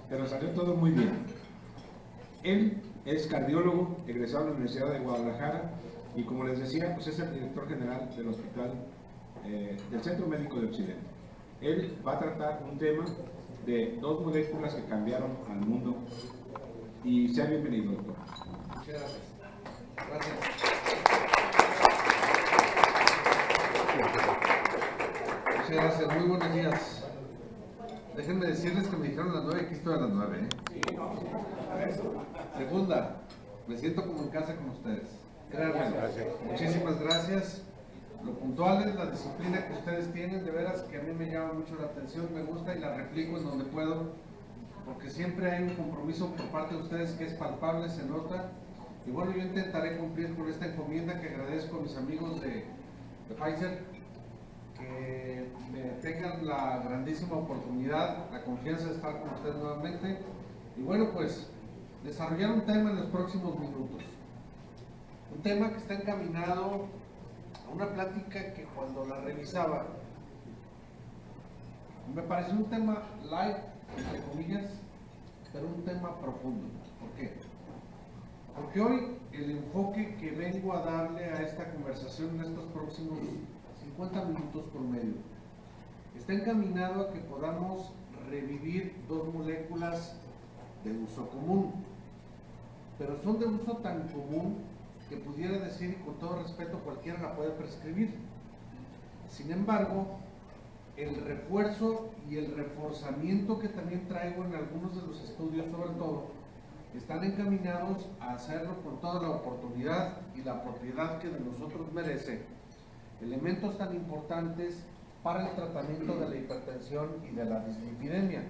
Pero salió todo muy bien. Él es cardiólogo, egresado de la Universidad de Guadalajara y, como les decía, pues es el director general del hospital del Centro Médico de Occidente. Él va a tratar un tema de dos moléculas que cambiaron al mundo. Y sea bienvenido, doctor. Muchas gracias. Gracias. Muchas gracias. Muy buenos días. Déjenme decirles que me dijeron a las 9 y aquí estoy a las 9. Segunda, me siento como en casa con ustedes. Créanme. Muchísimas gracias. Lo puntual es la disciplina que ustedes tienen, de veras que a mí me llama mucho la atención, me gusta y la replico en donde puedo, porque siempre hay un compromiso por parte de ustedes que es palpable, se nota. Y bueno, yo intentaré cumplir con esta encomienda que agradezco a mis amigos de Pfizer, que me tengan la grandísima oportunidad, la confianza de estar con ustedes nuevamente. Y bueno, pues desarrollar un tema en los próximos minutos. Un tema que está encaminado a una plática que cuando la revisaba me pareció un tema light, entre comillas, pero un tema profundo. ¿Por qué? Porque hoy el enfoque que vengo a darle a esta conversación en estos próximos 50 minutos por medio está encaminado a que podamos revivir dos moléculas de uso común, pero son de uso tan común que pudiera decir, y con todo respeto, cualquiera la puede prescribir. Sin embargo, el refuerzo y el reforzamiento que también traigo en algunos de los estudios, sobre todo, están encaminados a hacerlo con toda la oportunidad y la propiedad que de nosotros merece elementos tan importantes para el tratamiento de la hipertensión y de la dislipidemia.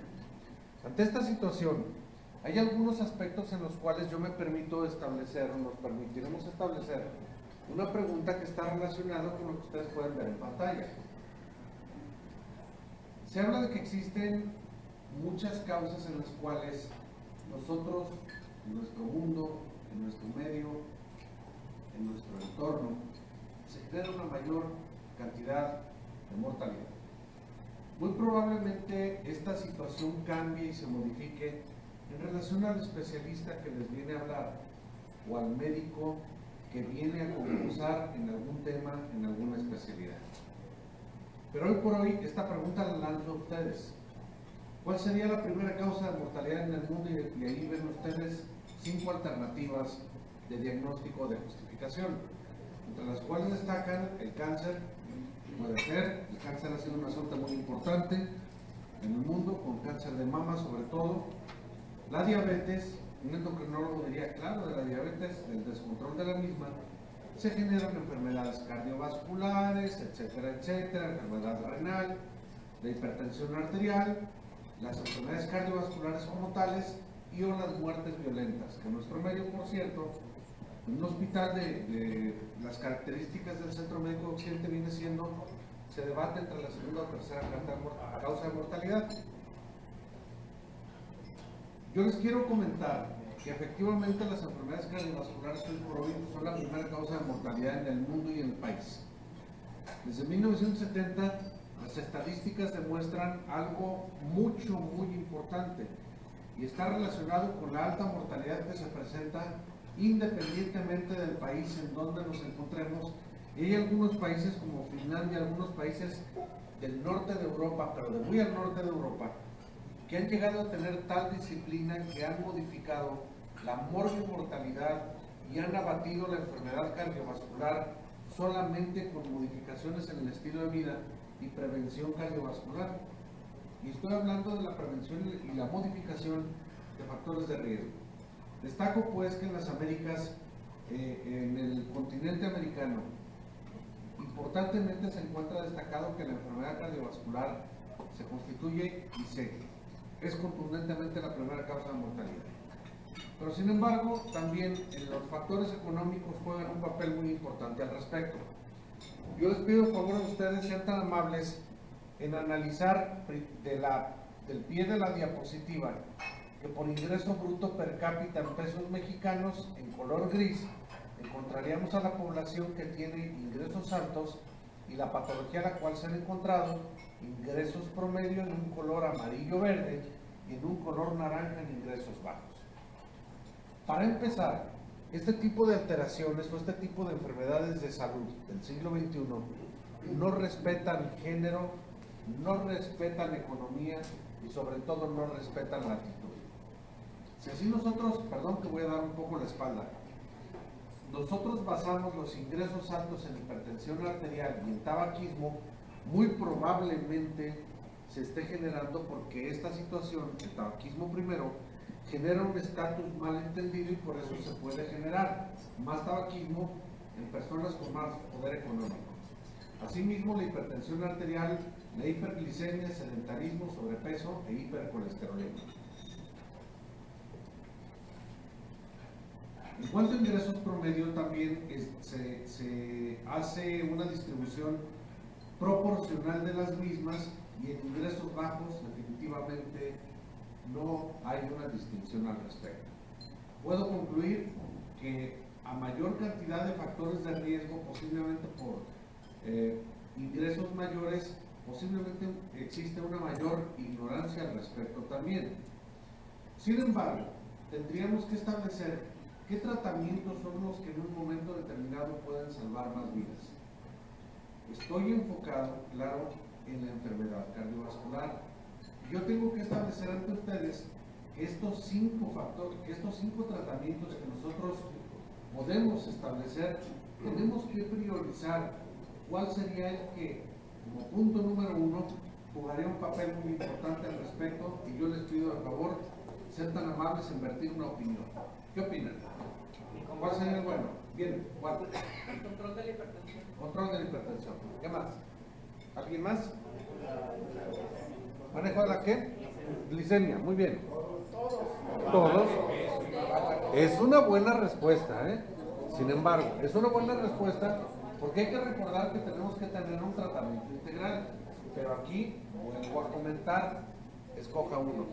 Ante esta situación, hay algunos aspectos en los cuales yo me permito establecer, o nos permitiremos establecer, una pregunta que está relacionada con lo que ustedes pueden ver en pantalla. Se habla de que existen muchas causas en las cuales nosotros, en nuestro mundo, en nuestro medio, en nuestro entorno, se genera una mayor cantidad de mortalidad. Muy probablemente esta situación cambie y se modifique en relación al especialista que les viene a hablar o al médico que viene a concursar en algún tema, en alguna especialidad. Pero hoy por hoy esta pregunta la lanzo a ustedes. ¿Cuál sería la primera causa de mortalidad en el mundo? Y ahí ven ustedes 5 alternativas de diagnóstico o de justificación, entre las cuales destacan el cáncer. Puede ser, el cáncer ha sido un asunto muy importante en el mundo, con cáncer de mama sobre todo, la diabetes. Un endocrinólogo diría, claro, de la diabetes, del descontrol de la misma, se generan enfermedades cardiovasculares, etcétera, etcétera, enfermedad renal, la hipertensión arterial, las enfermedades cardiovasculares como tales y o las muertes violentas, que en nuestro medio, por cierto, un hospital de las características del Centro Médico de Occidente viene siendo, se debate entre la segunda o tercera causa de mortalidad. Yo les quiero comentar que efectivamente las enfermedades cardiovasculares hoy por hoy son la primera causa de mortalidad en el mundo y en el país. Desde 1970 las estadísticas demuestran algo muy importante y está relacionado con la alta mortalidad que se presenta independientemente del país en donde nos encontremos. Y hay algunos países como Finlandia, algunos países del norte de Europa, pero de muy al norte de Europa, que han llegado a tener tal disciplina que han modificado la mortalidad y han abatido la enfermedad cardiovascular solamente con modificaciones en el estilo de vida y prevención cardiovascular. Y estoy hablando de la prevención y la modificación de factores de riesgo. Destaco pues que en las Américas, en el continente americano, importantemente se encuentra destacado que la enfermedad cardiovascular se constituye y es contundentemente la primera causa de mortalidad. Pero sin embargo, también los factores económicos juegan un papel muy importante al respecto. Yo les pido por favor a ustedes sean tan amables en analizar del pie de la diapositiva que por ingreso bruto per cápita en pesos mexicanos, en color gris, encontraríamos a la población que tiene ingresos altos y la patología a la cual se han encontrado ingresos promedio en un color amarillo-verde y en un color naranja en ingresos bajos. Para empezar, este tipo de alteraciones o este tipo de enfermedades de salud del siglo XXI no respetan género, no respetan economía y sobre todo no respetan latitud. Si así nosotros, perdón que voy a dar un poco la espalda, nosotros basamos los ingresos altos en hipertensión arterial y en tabaquismo, muy probablemente se esté generando porque esta situación, el tabaquismo primero, genera un estatus mal entendido y por eso se puede generar más tabaquismo en personas con más poder económico. Asimismo, la hipertensión arterial, la hiperglicemia, sedentarismo, sobrepeso e hipercolesterolemia. En cuanto a ingresos promedio, también se hace una distribución proporcional de las mismas y en ingresos bajos definitivamente no hay una distinción al respecto. Puedo concluir que a mayor cantidad de factores de riesgo, posiblemente por ingresos mayores, posiblemente existe una mayor ignorancia al respecto también. Sin embargo, tendríamos que establecer qué tratamientos son los que en un momento determinado pueden salvar más vidas. Estoy enfocado, claro, en la enfermedad cardiovascular. Yo tengo que establecer ante ustedes que estos 5 tratamientos que nosotros podemos establecer, tenemos que priorizar cuál sería el que, como punto número 1, jugaría un papel muy importante al respecto, y yo les pido de favor ser tan amables en vertir una opinión. ¿Qué opinan? ¿Cuál sería el bueno? Bien, ¿cuál? El control de la hipertensión. Control de la hipertensión. ¿Qué más? ¿Alguien más? ¿Manejo de la qué? Glicemia, muy bien. Todos. Es una buena respuesta, ¿eh? Sin embargo, es una buena respuesta porque hay que recordar que tenemos que tener un tratamiento integral. Pero aquí vuelvo a comentar, escoja uno.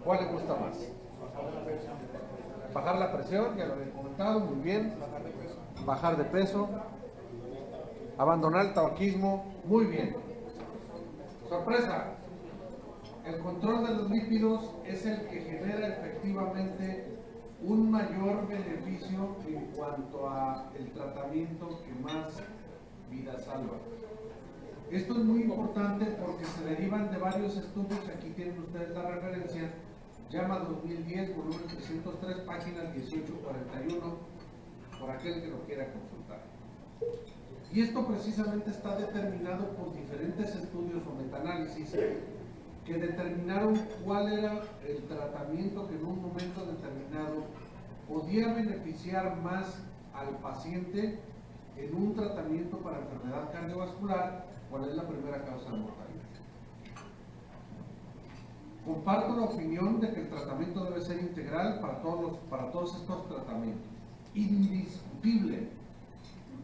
¿Cuál le gusta más? Bajar la presión, ya lo había comentado, muy bien. Bajar de peso. Abandonar el tabaquismo, muy bien. Sorpresa, el control de los lípidos es el que genera efectivamente un mayor beneficio en cuanto a el tratamiento que más vidas salva. Esto es muy importante porque se derivan de varios estudios, aquí tienen ustedes la referencia, llama 2010, volumen 303, página 1841, por aquel que lo quiera consultar. Y esto precisamente está determinado por diferentes estudios o metaanálisis que determinaron cuál era el tratamiento que en un momento determinado podía beneficiar más al paciente en un tratamiento para enfermedad cardiovascular, cuál es la primera causa de mortalidad. Comparto la opinión de que el tratamiento debe ser integral para todos estos tratamientos, indiscutible.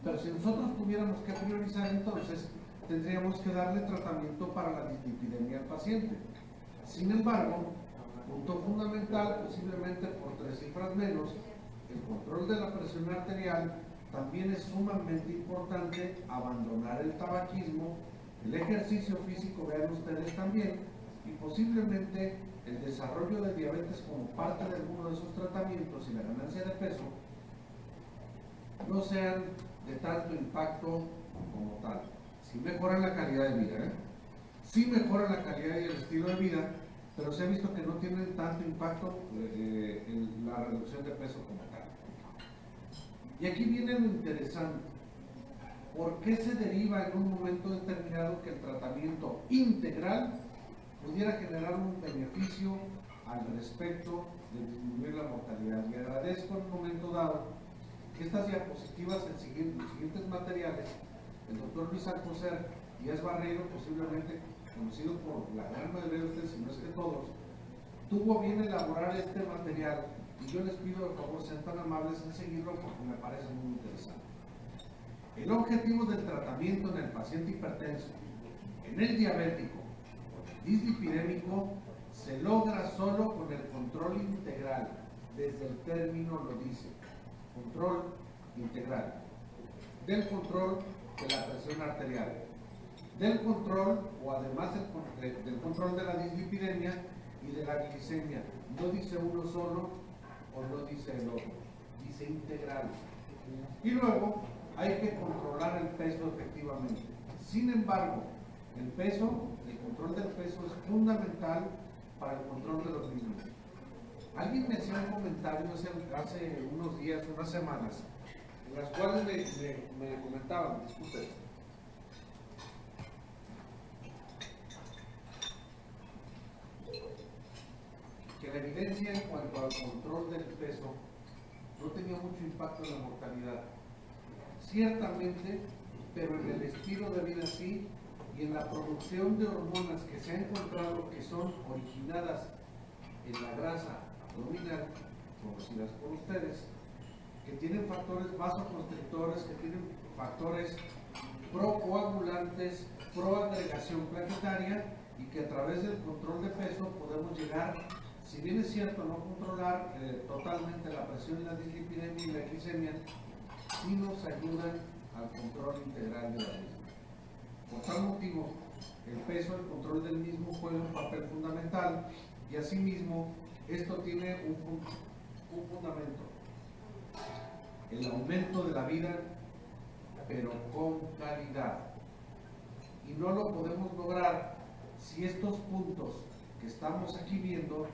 Pero si nosotros tuviéramos que priorizar, entonces tendríamos que darle tratamiento para la dislipidemia al paciente. Sin embargo, punto fundamental, posiblemente por 3 cifras menos, el control de la presión arterial. También es sumamente importante abandonar el tabaquismo, el ejercicio físico, vean ustedes también, y posiblemente el desarrollo de diabetes como parte de alguno de esos tratamientos y la ganancia de peso no sean de tanto impacto como tal. Sí mejoran la calidad de vida, sí mejoran la calidad y el estilo de vida, pero se ha visto que no tienen tanto impacto en la reducción de peso como tal. Y aquí viene lo interesante. ¿Por qué se deriva en un momento determinado que el tratamiento integral pudiera generar un beneficio al respecto de disminuir la mortalidad? Y agradezco en un momento dado que estas diapositivas en los siguientes materiales, el doctor Luis Alcocer y Es Barreiro, posiblemente conocido por la gran mayoría de ustedes, si no es que todos, tuvo bien elaborar este material, y yo les pido de favor sean tan amables en seguirlo porque me parece muy interesante. El objetivo del tratamiento en el paciente hipertenso, en el diabético, dislipidémico, se logra solo con el control integral. Desde el término lo dice, control integral del control de la presión arterial, del control o además del control de la dislipidemia y de la glicemia. No dice uno solo o no dice el otro, dice integral. Y luego hay que controlar el peso efectivamente. Sin embargo, el control del peso es fundamental para el control de los mismos. Alguien me hacía un comentario hace unos días, unas semanas, en las cuales me comentaban, disculpe, que la evidencia en cuanto al control del peso no tenía mucho impacto en la mortalidad. Ciertamente, pero en el estilo de vida sí, y en la producción de hormonas que se ha encontrado que son originadas en la grasa abdominal, conocidas por ustedes, que tienen factores vasoconstrictores, que tienen factores procoagulantes, proagregación plaquetaria, y que a través del control de peso podemos llegar, si bien es cierto no controlar totalmente la presión, la dislipidemia y la glicemia, sí nos ayudan al control integral de la misma. Por tal motivo, el peso, el control del mismo juega un papel fundamental, y asimismo esto tiene un fundamento: el aumento de la vida, pero con calidad. Y no lo podemos lograr si estos puntos que estamos aquí viendo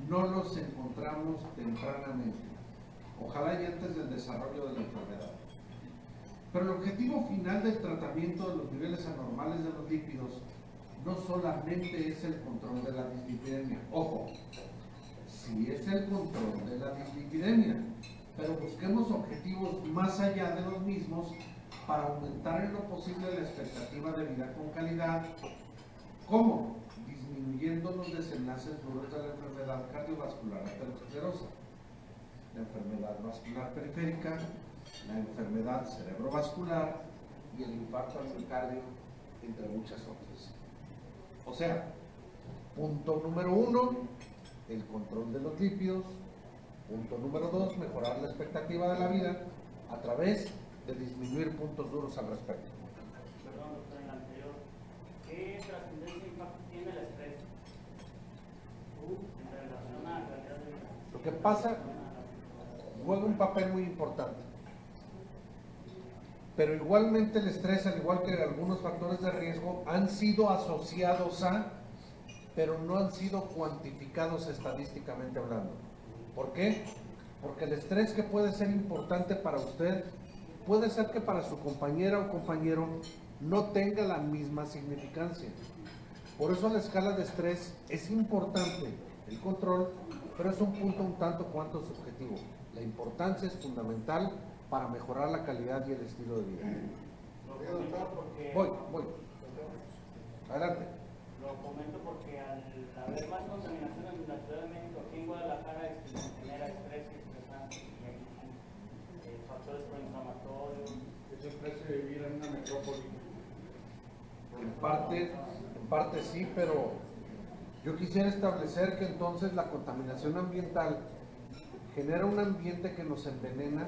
no los encontramos tempranamente, ojalá y antes del desarrollo de la enfermedad. Pero el objetivo final del tratamiento de los niveles anormales de los lípidos no solamente es el control de la dislipidemia, ojo, sí es el control de la dislipidemia, pero busquemos objetivos más allá de los mismos para aumentar en lo posible la expectativa de vida con calidad. ¿Cómo? Disminuyendo los desenlaces duros de la enfermedad cardiovascular aterosclerosa, la enfermedad vascular periférica, la enfermedad cerebrovascular y el infarto al miocardio, entre muchas otras. O sea, punto número 1, el control de los lípidos. Punto número 2, mejorar la expectativa de la vida a través de disminuir puntos duros al respecto. Perdón, doctor, en el anterior, ¿qué trascendencia e impacto tiene el estrés en relación a la calidad de vida? Lo que pasa, juega un papel muy importante. Pero igualmente el estrés, al igual que algunos factores de riesgo, han sido asociados a, pero no han sido cuantificados estadísticamente hablando. ¿Por qué? Porque el estrés que puede ser importante para usted, puede ser que para su compañera o compañero no tenga la misma significancia. Por eso la escala de estrés es importante, el control, pero es un punto un tanto cuanto subjetivo. La importancia es fundamental para mejorar la calidad y el estilo de vida. Lo comento porque... Voy. Adelante. Lo comento porque al haber más contaminación en la Ciudad de México, aquí en Guadalajara, genera estrés estresante y factores proinflamatorios. Es estrés de vivir en una metrópoli. En parte sí, pero yo quisiera establecer que entonces la contaminación ambiental genera un ambiente que nos envenena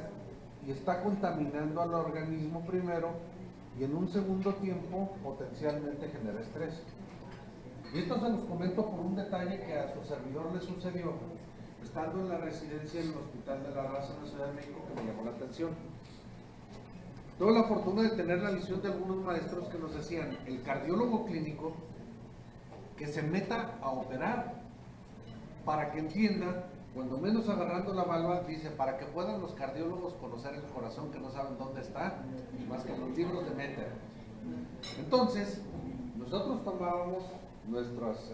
y está contaminando al organismo primero, y en un segundo tiempo potencialmente genera estrés. Y esto se los comento por un detalle que a su servidor le sucedió estando en la residencia en el Hospital de la Raza en la Ciudad de México, que me llamó la atención. Tuve la fortuna de tener la visión de algunos maestros que nos decían: el cardiólogo clínico que se meta a operar para que entienda, cuando menos agarrando la valva, dice, para que puedan los cardiólogos conocer el corazón, que no saben dónde está, más que en los libros de Meter. Entonces, nosotros tomábamos nuestros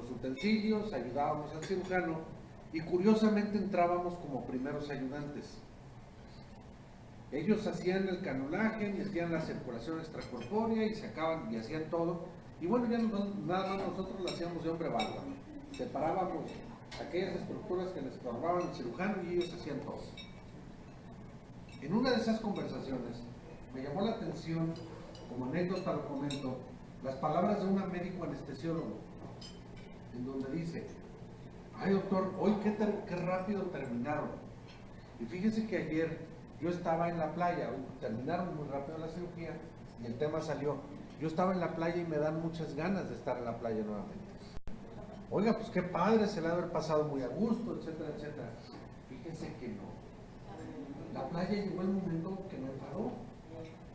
utensilios, ayudábamos al cirujano y curiosamente entrábamos como primeros ayudantes. Ellos hacían el canulaje, metían la circulación extracorpórea y sacaban y hacían todo. Y bueno, ya nada más nosotros lo hacíamos de hombre valva. Separábamos aquellas estructuras que les estorbaban al cirujano y ellos hacían todo. En una de esas conversaciones me llamó la atención, como anécdota lo comento, las palabras de un médico anestesiólogo, en donde dice: ay doctor, hoy qué rápido terminaron. Y fíjese que ayer Yo estaba en la playa, terminaron muy rápido la cirugía y el tema salió. Yo estaba en la playa y me dan muchas ganas de estar en la playa nuevamente. Oiga, pues qué padre, se le ha de haber pasado muy a gusto, etcétera, etcétera. Fíjense que no. La playa llegó el momento que me enfadó.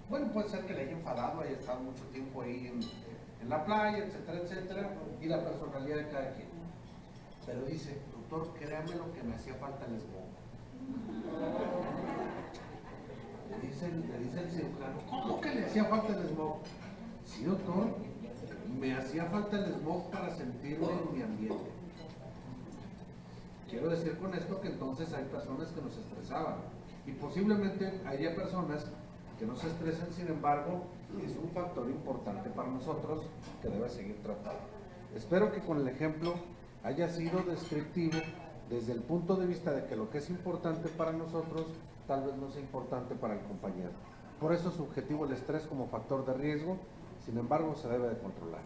Bueno, puede ser que le haya enfadado, haya estado mucho tiempo ahí en la playa, etcétera, etcétera, y la personalidad de cada quien. Pero dice, doctor, créame lo que me hacía falta el smog. Le dice el cirujano, ¿cómo que le hacía falta el smog? Sí, doctor, me hacía falta el smog para sentirme en mi ambiente. Quiero decir con esto que entonces hay personas que nos estresaban y posiblemente haya personas que no se estresan, sin embargo, es un factor importante para nosotros que debe seguir tratando. Espero que con el ejemplo haya sido descriptivo desde el punto de vista de que lo que es importante para nosotros tal vez no sea importante para el compañero. Por eso es subjetivo el estrés como factor de riesgo, sin embargo se debe de controlar.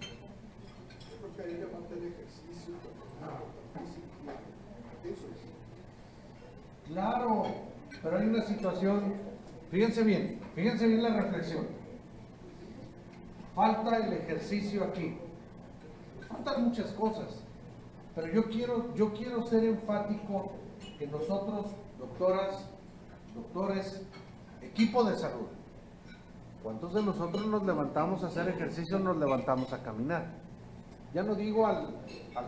Yo creo que hay que mantener ejercicio, eso es. Claro, pero hay una situación, fíjense bien la reflexión. Falta el ejercicio aquí. Faltan muchas cosas, pero yo quiero ser enfático que nosotros, doctoras, doctores, equipo de salud, ¿cuántos de nosotros nos levantamos a hacer ejercicio, nos levantamos a caminar? Ya no digo al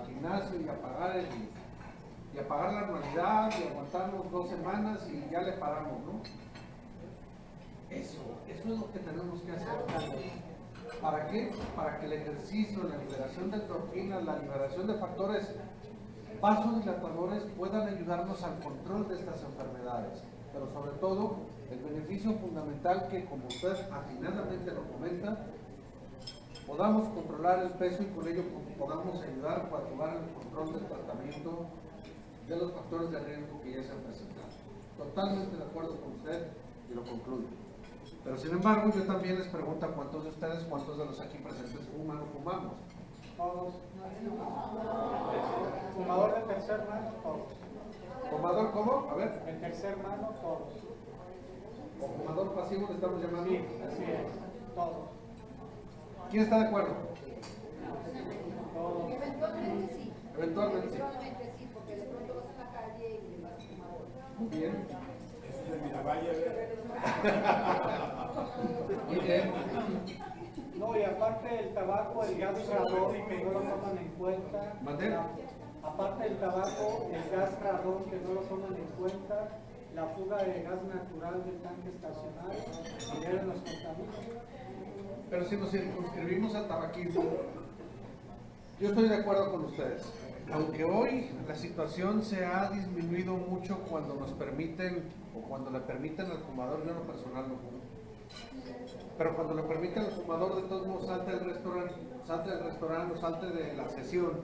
gimnasio y apagar la anualidad y aguantarnos 2 semanas y ya le paramos, ¿no? Eso es lo que tenemos que hacer. ¿Para qué? Para que el ejercicio, la liberación de endorfinas, la liberación de factores vasodilatadores puedan ayudarnos al control de estas enfermedades. Pero sobre todo, el beneficio fundamental que, como usted atinadamente lo comenta, podamos controlar el peso y con ello podamos ayudar o ayudar al control del tratamiento de los factores de riesgo que ya se han presentado. Totalmente de acuerdo con usted y lo concluyo. Pero sin embargo, yo también les pregunto a cuántos de ustedes, cuántos de los aquí presentes fuman o fumamos. Todos. Fumador de tercer mano, todos. ¿Fumador cómo? A ver. De tercer mano, todos. ¿O fumador pasivo le estamos llamando? Sí, así es, todos. ¿Quién está de acuerdo? Todos. Eventualmente sí. Eventualmente sí. Eventualmente sí, porque de pronto vas a la calle y le vas a fumador. Muy bien. Eso es de Miravalle. Muy bien. No, y aparte el tabaco, el gas radón, que no lo toman en cuenta. ¿Mande? Aparte del tabaco, el gas radón, que no lo toman en cuenta. La fuga de gas natural del tanque estacionario, y ya nos contamina. Pero si nos circunscribimos al tabaquismo, yo estoy de acuerdo con ustedes. Aunque hoy la situación se ha disminuido mucho cuando nos permiten o cuando le permiten al fumador, yo en lo personal no fumo. Pero cuando le permiten al fumador, de todos modos salte del restaurante o salte de la sesión,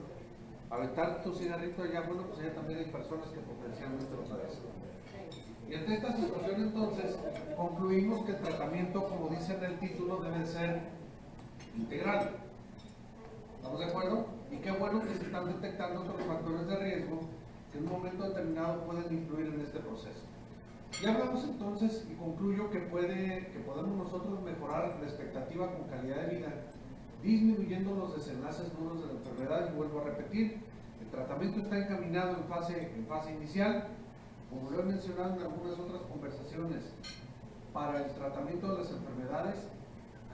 aventar tu cigarrito allá, bueno, pues allá también hay personas que potencialmente lo padecen. Y ante esta situación entonces concluimos que el tratamiento, como dice en el título, debe ser integral. ¿Estamos de acuerdo? Y qué bueno que se están detectando otros factores de riesgo que en un momento determinado pueden influir en este proceso. Ya hablamos entonces y concluyo que podemos nosotros mejorar la expectativa con calidad de vida, disminuyendo los desenlaces duros de la enfermedad. Y vuelvo a repetir, el tratamiento está encaminado en fase inicial, como lo he mencionado en algunas otras conversaciones, para el tratamiento de las enfermedades.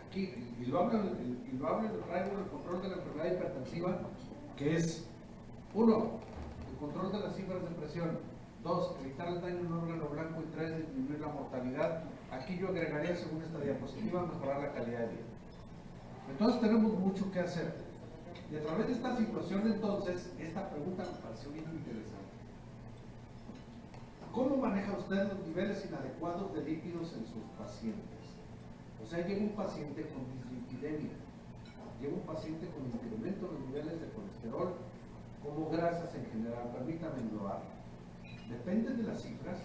Aquí, y lo hablo traigo el control de la enfermedad hipertensiva, que es 1, el control de las cifras de presión, 2, evitar el daño en un órgano blanco, y 3, disminuir la mortalidad. Aquí yo agregaría, según esta diapositiva, mejorar la calidad de vida. Entonces tenemos mucho que hacer. Y a través de esta situación, entonces, esta pregunta me pareció bien interesante. ¿Cómo maneja usted los niveles inadecuados de lípidos en sus pacientes? O sea, llega un paciente con dislipidemia, llega un paciente con incremento de los niveles de colesterol, como grasas en general. Permítame englobar. Depende de las cifras.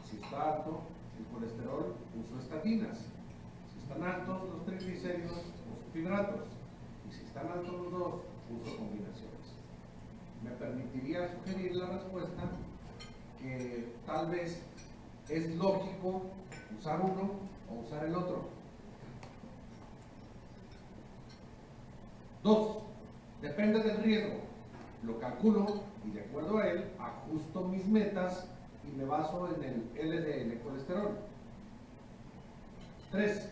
Si está alto el colesterol, uso estatinas. Si están altos los triglicéridos, uso fibratos. Y si están altos los dos, uso combinaciones. Me permitiría sugerir la respuesta que tal vez es lógico usar uno o usar el otro. 2. Depende del riesgo. Lo calculo y de acuerdo a él ajusto mis metas y me baso en el LDL colesterol. 3.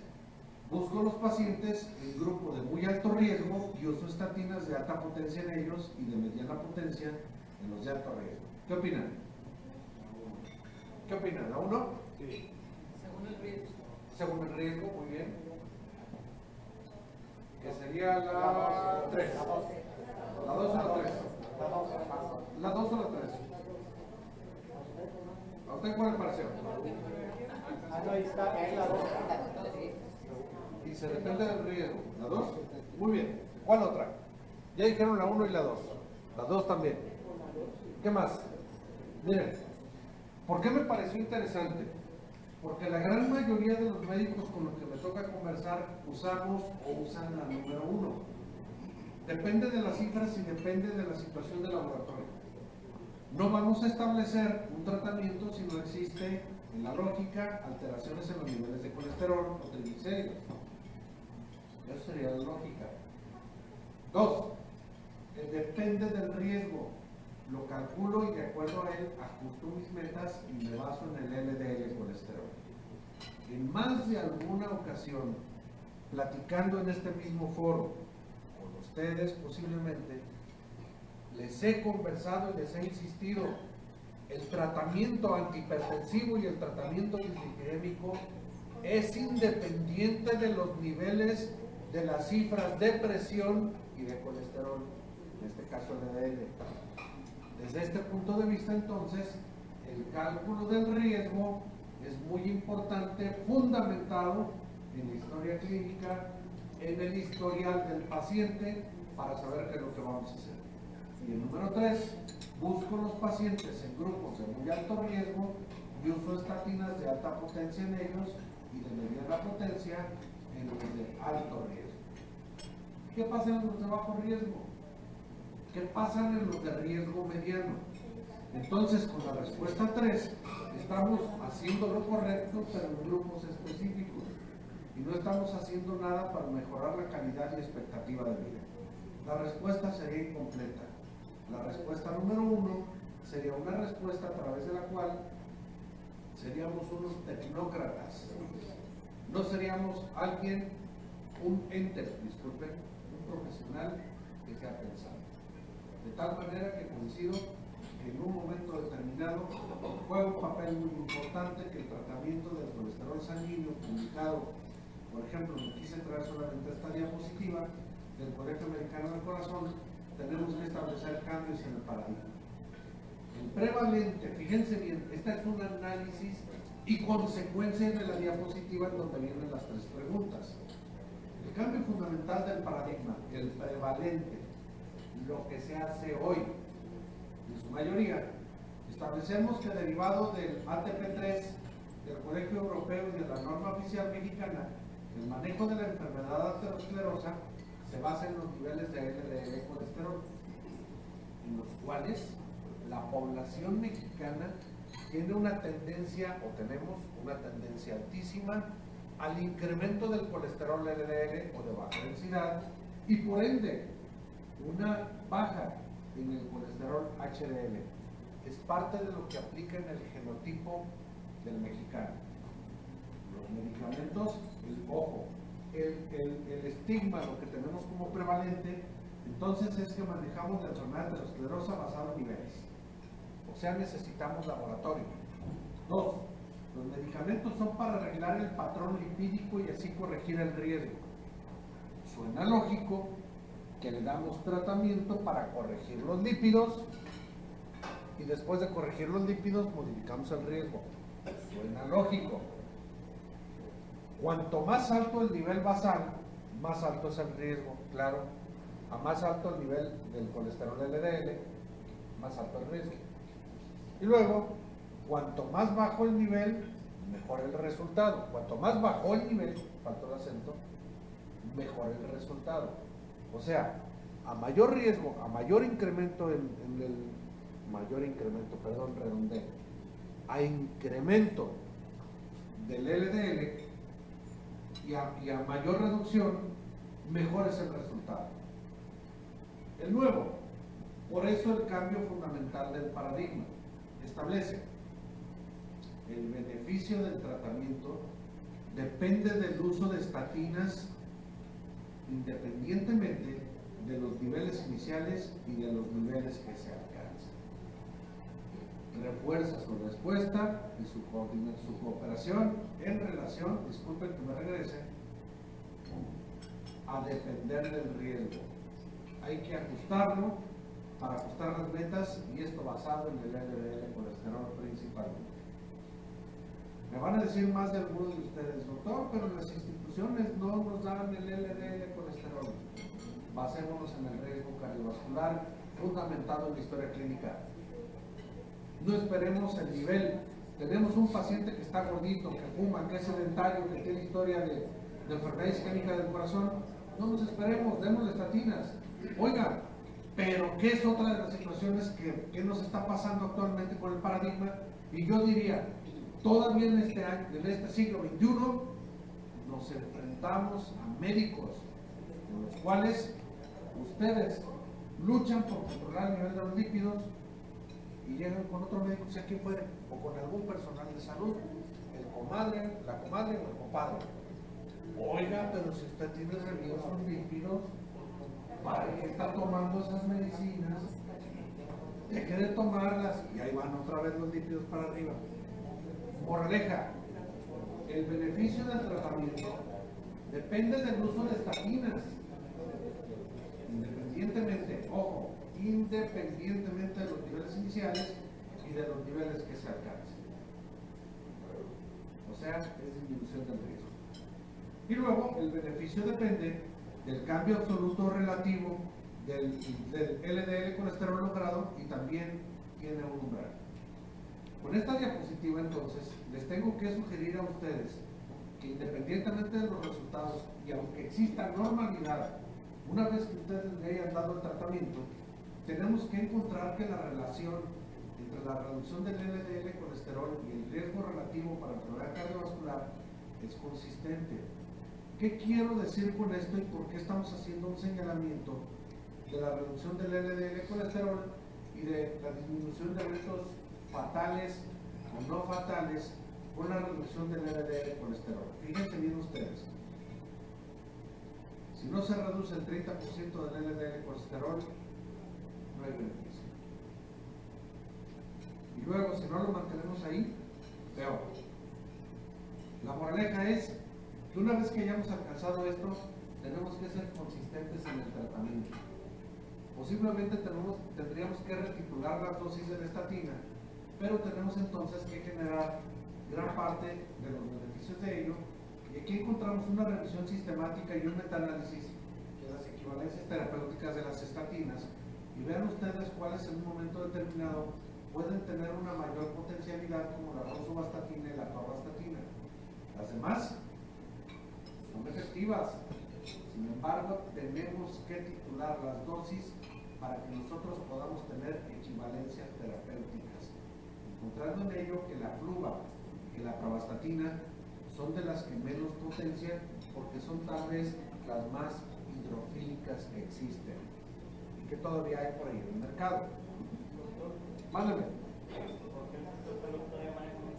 Busco los pacientes en grupo de muy alto riesgo y uso estatinas de alta potencia en ellos y de mediana potencia en los de alto riesgo. ¿Qué opinan? ¿Qué opinan? ¿La 1? Sí. Según el riesgo. Según el riesgo, muy bien. Que sería la 3. ¿La 2 o la 3? ¿La 2 o la 3? ¿A usted cuál le pareció? Ahí está, es la 2. Dice, depende del riesgo. ¿La 2? Muy bien. ¿Cuál otra? Ya dijeron la 1 y la 2. La 2 también. ¿Qué más? Miren, ¿por qué me pareció interesante? Porque la gran mayoría de los médicos con los que me toca conversar usamos o usan la número 1. Depende de las cifras y depende de la situación del laboratorio. No vamos a establecer un tratamiento si no existe en la lógica alteraciones en los niveles de colesterol o triglicéridos. Eso sería la lógica. 2. Depende del riesgo. Lo calculo y de acuerdo a él ajusto mis metas y me baso en el LDL colesterol. En más de alguna ocasión, platicando en este mismo foro, con ustedes posiblemente, les he conversado y les he insistido, el tratamiento antihipertensivo y el tratamiento dislipidémico es independiente de los niveles de las cifras de presión y de colesterol, en este caso LDL. Desde este punto de vista, entonces, el cálculo del riesgo es muy importante, fundamentado en la historia clínica, en el historial del paciente, para saber qué es lo que vamos a hacer. Y el número 3, busco los pacientes en grupos de muy alto riesgo y uso estatinas de alta potencia en ellos y de mediana potencia en los de alto riesgo. ¿Qué pasa en los de bajo riesgo? ¿Qué pasa en los de riesgo mediano? Entonces, con la respuesta 3, estamos haciendo lo correcto, pero en grupos específicos. Y no estamos haciendo nada para mejorar la calidad y expectativa de vida. La respuesta sería incompleta. La respuesta número 1 sería una respuesta a través de la cual seríamos unos tecnócratas. No seríamos alguien, un ente, disculpen, un profesional que sea pensado. De tal manera que coincido que en un momento determinado juega un papel muy importante que el tratamiento del colesterol sanguíneo publicado, por ejemplo, me quise traer solamente esta diapositiva del Colegio Americano del Corazón, tenemos que establecer cambios en el paradigma. El prevalente, fíjense bien, esta es un análisis y consecuencia de la diapositiva en donde vienen las 3 preguntas. El cambio fundamental del paradigma, el prevalente, lo que se hace hoy, en su mayoría, establecemos que derivado del ATP3, del Colegio Europeo y de la norma oficial mexicana, el manejo de la enfermedad aterosclerosa se basa en los niveles de LDL colesterol, en los cuales la población mexicana tiene una tendencia, o tenemos una tendencia altísima, al incremento del colesterol LDL o de baja densidad, y por ende, una baja en el colesterol HDL. Es parte de lo que aplica en el genotipo del mexicano. Los medicamentos, el estigma, lo que tenemos como prevalente, entonces es que manejamos la enfermedad aterosclerosa basada en niveles. O sea, necesitamos laboratorio. 2. Los medicamentos son para arreglar el patrón lipídico y así corregir el riesgo. Suena lógico que le damos tratamiento para corregir los lípidos y después de corregir los lípidos modificamos el riesgo. Suena lógico. Cuanto más alto el nivel basal, más alto es el riesgo, claro. A más alto el nivel del colesterol LDL, más alto el riesgo. Y luego, cuanto más bajo el nivel, mejor el resultado. Cuanto más bajo el nivel, faltó el acento, mejor el resultado. O sea, a mayor riesgo, a mayor incremento redondeo, a incremento del LDL y a mayor reducción, mejor es el resultado. El nuevo, por eso el cambio fundamental del paradigma, establece el beneficio del tratamiento depende del uso de estatinas independientemente de los niveles iniciales y de los niveles que se alcanzan. Refuerza su respuesta y su cooperación en relación, disculpen que me regrese, a depender del riesgo. Hay que ajustarlo para ajustar las metas y esto basado en el LDL colesterol principalmente. Me van a decir más de algunos de ustedes, doctor, pero las instituciones no nos dan el LDL colesterol. Basémonos en el riesgo cardiovascular fundamentado en la historia clínica. No esperemos el nivel. Tenemos un paciente que está gordito, que fuma, que es sedentario, que tiene historia de enfermedad isquémica del corazón. No nos esperemos, démosle estatinas. Oiga, pero ¿qué es otra de las situaciones que nos está pasando actualmente con el paradigma? Y yo diría, todavía en este año, en este siglo XXI, nos enfrentamos a médicos con los cuales ustedes luchan por controlar el nivel de los lípidos y llegan con otro médico, sea quien fuere, o con algún personal de salud, el comadre, la comadre o el compadre. Oiga, pero si usted tiene religiosos lípidos, ¿para qué está tomando esas medicinas? Deje de tomarlas y ahí van otra vez los lípidos para arriba. Moraleja, el beneficio del tratamiento depende del uso de estatinas. Independientemente, ojo, independientemente de los niveles iniciales y de los niveles que se alcancen. O sea, es disminución del riesgo. Y luego, el beneficio depende del cambio absoluto relativo del LDL colesterol logrado y también tiene un umbral. Con esta diapositiva, entonces, les tengo que sugerir a ustedes que independientemente de los resultados y aunque exista normalidad, una vez que ustedes le hayan dado el tratamiento, tenemos que encontrar que la relación entre la reducción del LDL colesterol y el riesgo relativo para enfermedad cardiovascular es consistente. ¿Qué quiero decir con esto y por qué estamos haciendo un señalamiento de la reducción del LDL colesterol y de la disminución de eventos fatales o no fatales con la reducción del LDL colesterol? Fíjense bien ustedes. Si no se reduce el 30% del LDL colesterol, no hay beneficio. Y luego, si no lo mantenemos ahí, peor. La moraleja es que una vez que hayamos alcanzado esto, tenemos que ser consistentes en el tratamiento. Posiblemente tendríamos que retitular las dosis de la estatina, pero tenemos entonces que generar gran parte de los beneficios de ello. Y aquí encontramos una revisión sistemática y un metaanálisis de las equivalencias terapéuticas de las estatinas y vean ustedes cuáles en un momento determinado pueden tener una mayor potencialidad, como la rosuvastatina y la atorvastatina. Las demás son efectivas, sin embargo tenemos que titular las dosis para que nosotros podamos tener equivalencias terapéuticas, encontrando en ello que la fluva y la pravastatina son de las que menos potencian porque son tal vez las más hidrofílicas que existen y que todavía hay por ahí en el mercado. Mándame.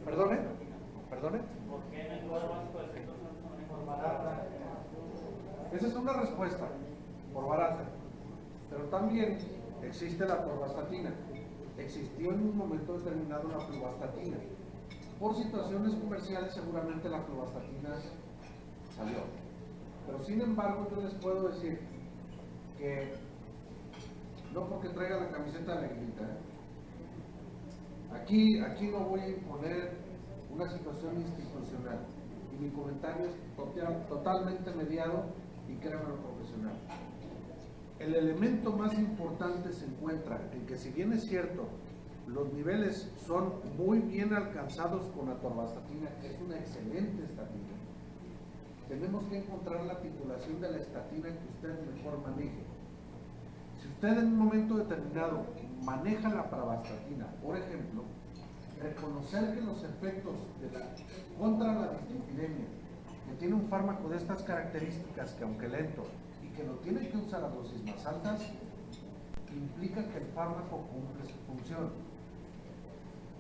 ¿Perdone? ¿Perdone? ¿Por qué en el cuadro básico del sector no se maneja por barata? Esa es una respuesta, por barata. Pero también existe la atorvastatina. Existió en un momento determinado la fluvastatina. Por situaciones comerciales seguramente la fluvastatina salió. Pero sin embargo yo les puedo decir que no porque traiga la camiseta de la negrita, aquí no voy a imponer una situación institucional y mi comentario es totalmente mediado y créanme profesional. El elemento más importante se encuentra en que, si bien es cierto, los niveles son muy bien alcanzados con atorvastatina, que es una excelente estatina, tenemos que encontrar la titulación de la estatina que usted mejor maneje. Si usted en un momento determinado maneja la pravastatina, por ejemplo, reconocer que los efectos contra la dislipidemia, que tiene un fármaco de estas características, que aunque lento y que lo tiene que usar a dosis más altas, implica que el fármaco cumple su función.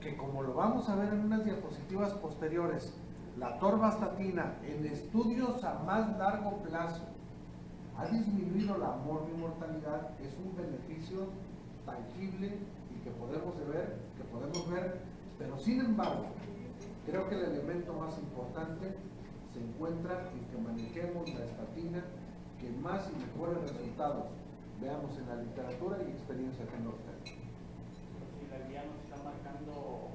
Que como lo vamos a ver en unas diapositivas posteriores, la atorvastatina en estudios a más largo plazo ha disminuido la morbimortalidad, es un beneficio tangible y que podemos ver, pero sin embargo, creo que el elemento más importante se encuentra en que manejemos la estatina que más y mejores resultados veamos en la literatura y experiencia que nos da. Si la guía nos está marcando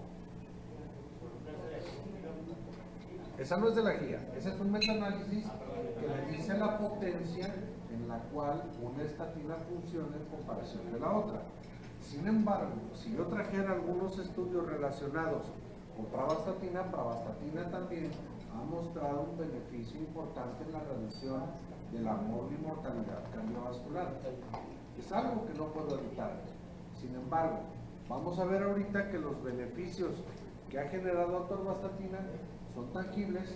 esa no es de la guía, ese es un metaanálisis que le dice la potencia en la cual una estatina funciona en comparación de la otra. Sin embargo, si yo trajera algunos estudios relacionados con pravastatina, pravastatina también ha mostrado un beneficio importante en la reducción de la morbimortalidad cardiovascular. Es algo que no puedo evitar. Sin embargo, vamos a ver ahorita que los beneficios que ha generado atorvastatina son tangibles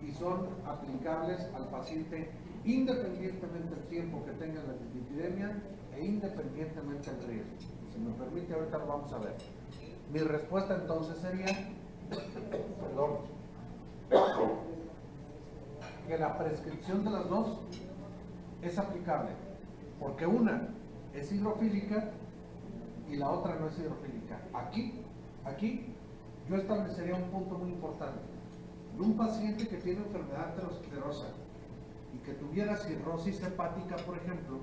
y son aplicables al paciente independientemente del tiempo que tenga la dislipidemia e independientemente del riesgo. Si me permite, ahorita lo vamos a ver. Mi respuesta entonces sería, que la prescripción de las dos es aplicable, porque una es hidrofílica y la otra no es hidrofílica. Aquí yo establecería un punto muy importante. De un paciente que tiene enfermedad aterosclerosa y que tuviera cirrosis hepática, por ejemplo,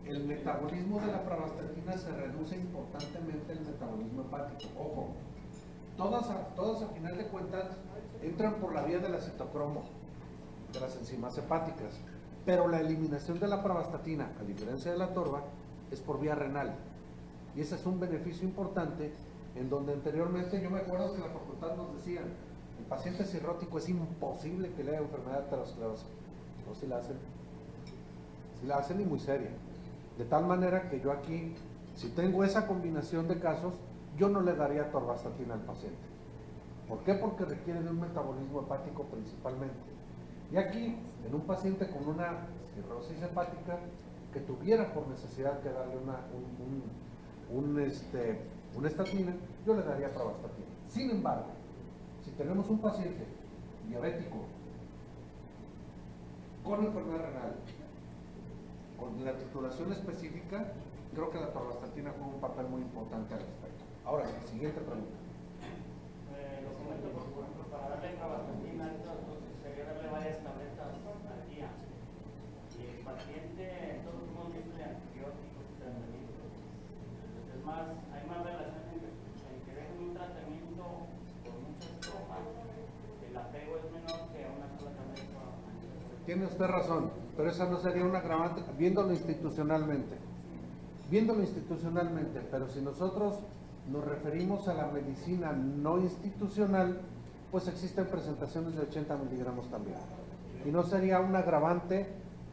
el metabolismo de la pravastatina se reduce importantemente el metabolismo hepático. Ojo, todas a final de cuentas entran por la vía del citocromo, de las enzimas hepáticas, pero la eliminación de la pravastatina, a diferencia de la atorva, es por vía renal. Y ese es un beneficio importante en donde anteriormente yo me acuerdo que la facultad nos decía, el paciente cirrótico es imposible que le haga enfermedad aterosclerosa. No, si la hacen y muy seria. De tal manera que yo aquí, si tengo esa combinación de casos, yo no le daría atorvastatina al paciente. ¿Por qué? Porque requiere de un metabolismo hepático principalmente. Y aquí, en un paciente con una cirrosis hepática, que tuviera por necesidad que darle una estatina, yo le daría pravastatina. Sin embargo, si tenemos un paciente diabético con enfermedad renal, con la titulación específica, creo que la pravastatina juega un papel muy importante al respecto. Ahora, siguiente pregunta. Lo comento porque, por ejemplo, para darle pravastatina, entonces sería darle varias tabletas al día. Y el paciente, todos hemos visto de antibióticos y tratamientos. Entonces, hay más relación en que dejen un tratamiento con muchas tomas. El apego es menor que una sola tableta. Tiene usted razón, pero esa no sería una agravante, viéndolo institucionalmente, pero si nosotros nos referimos a la medicina no institucional, pues existen presentaciones de 80 miligramos también, y no sería un agravante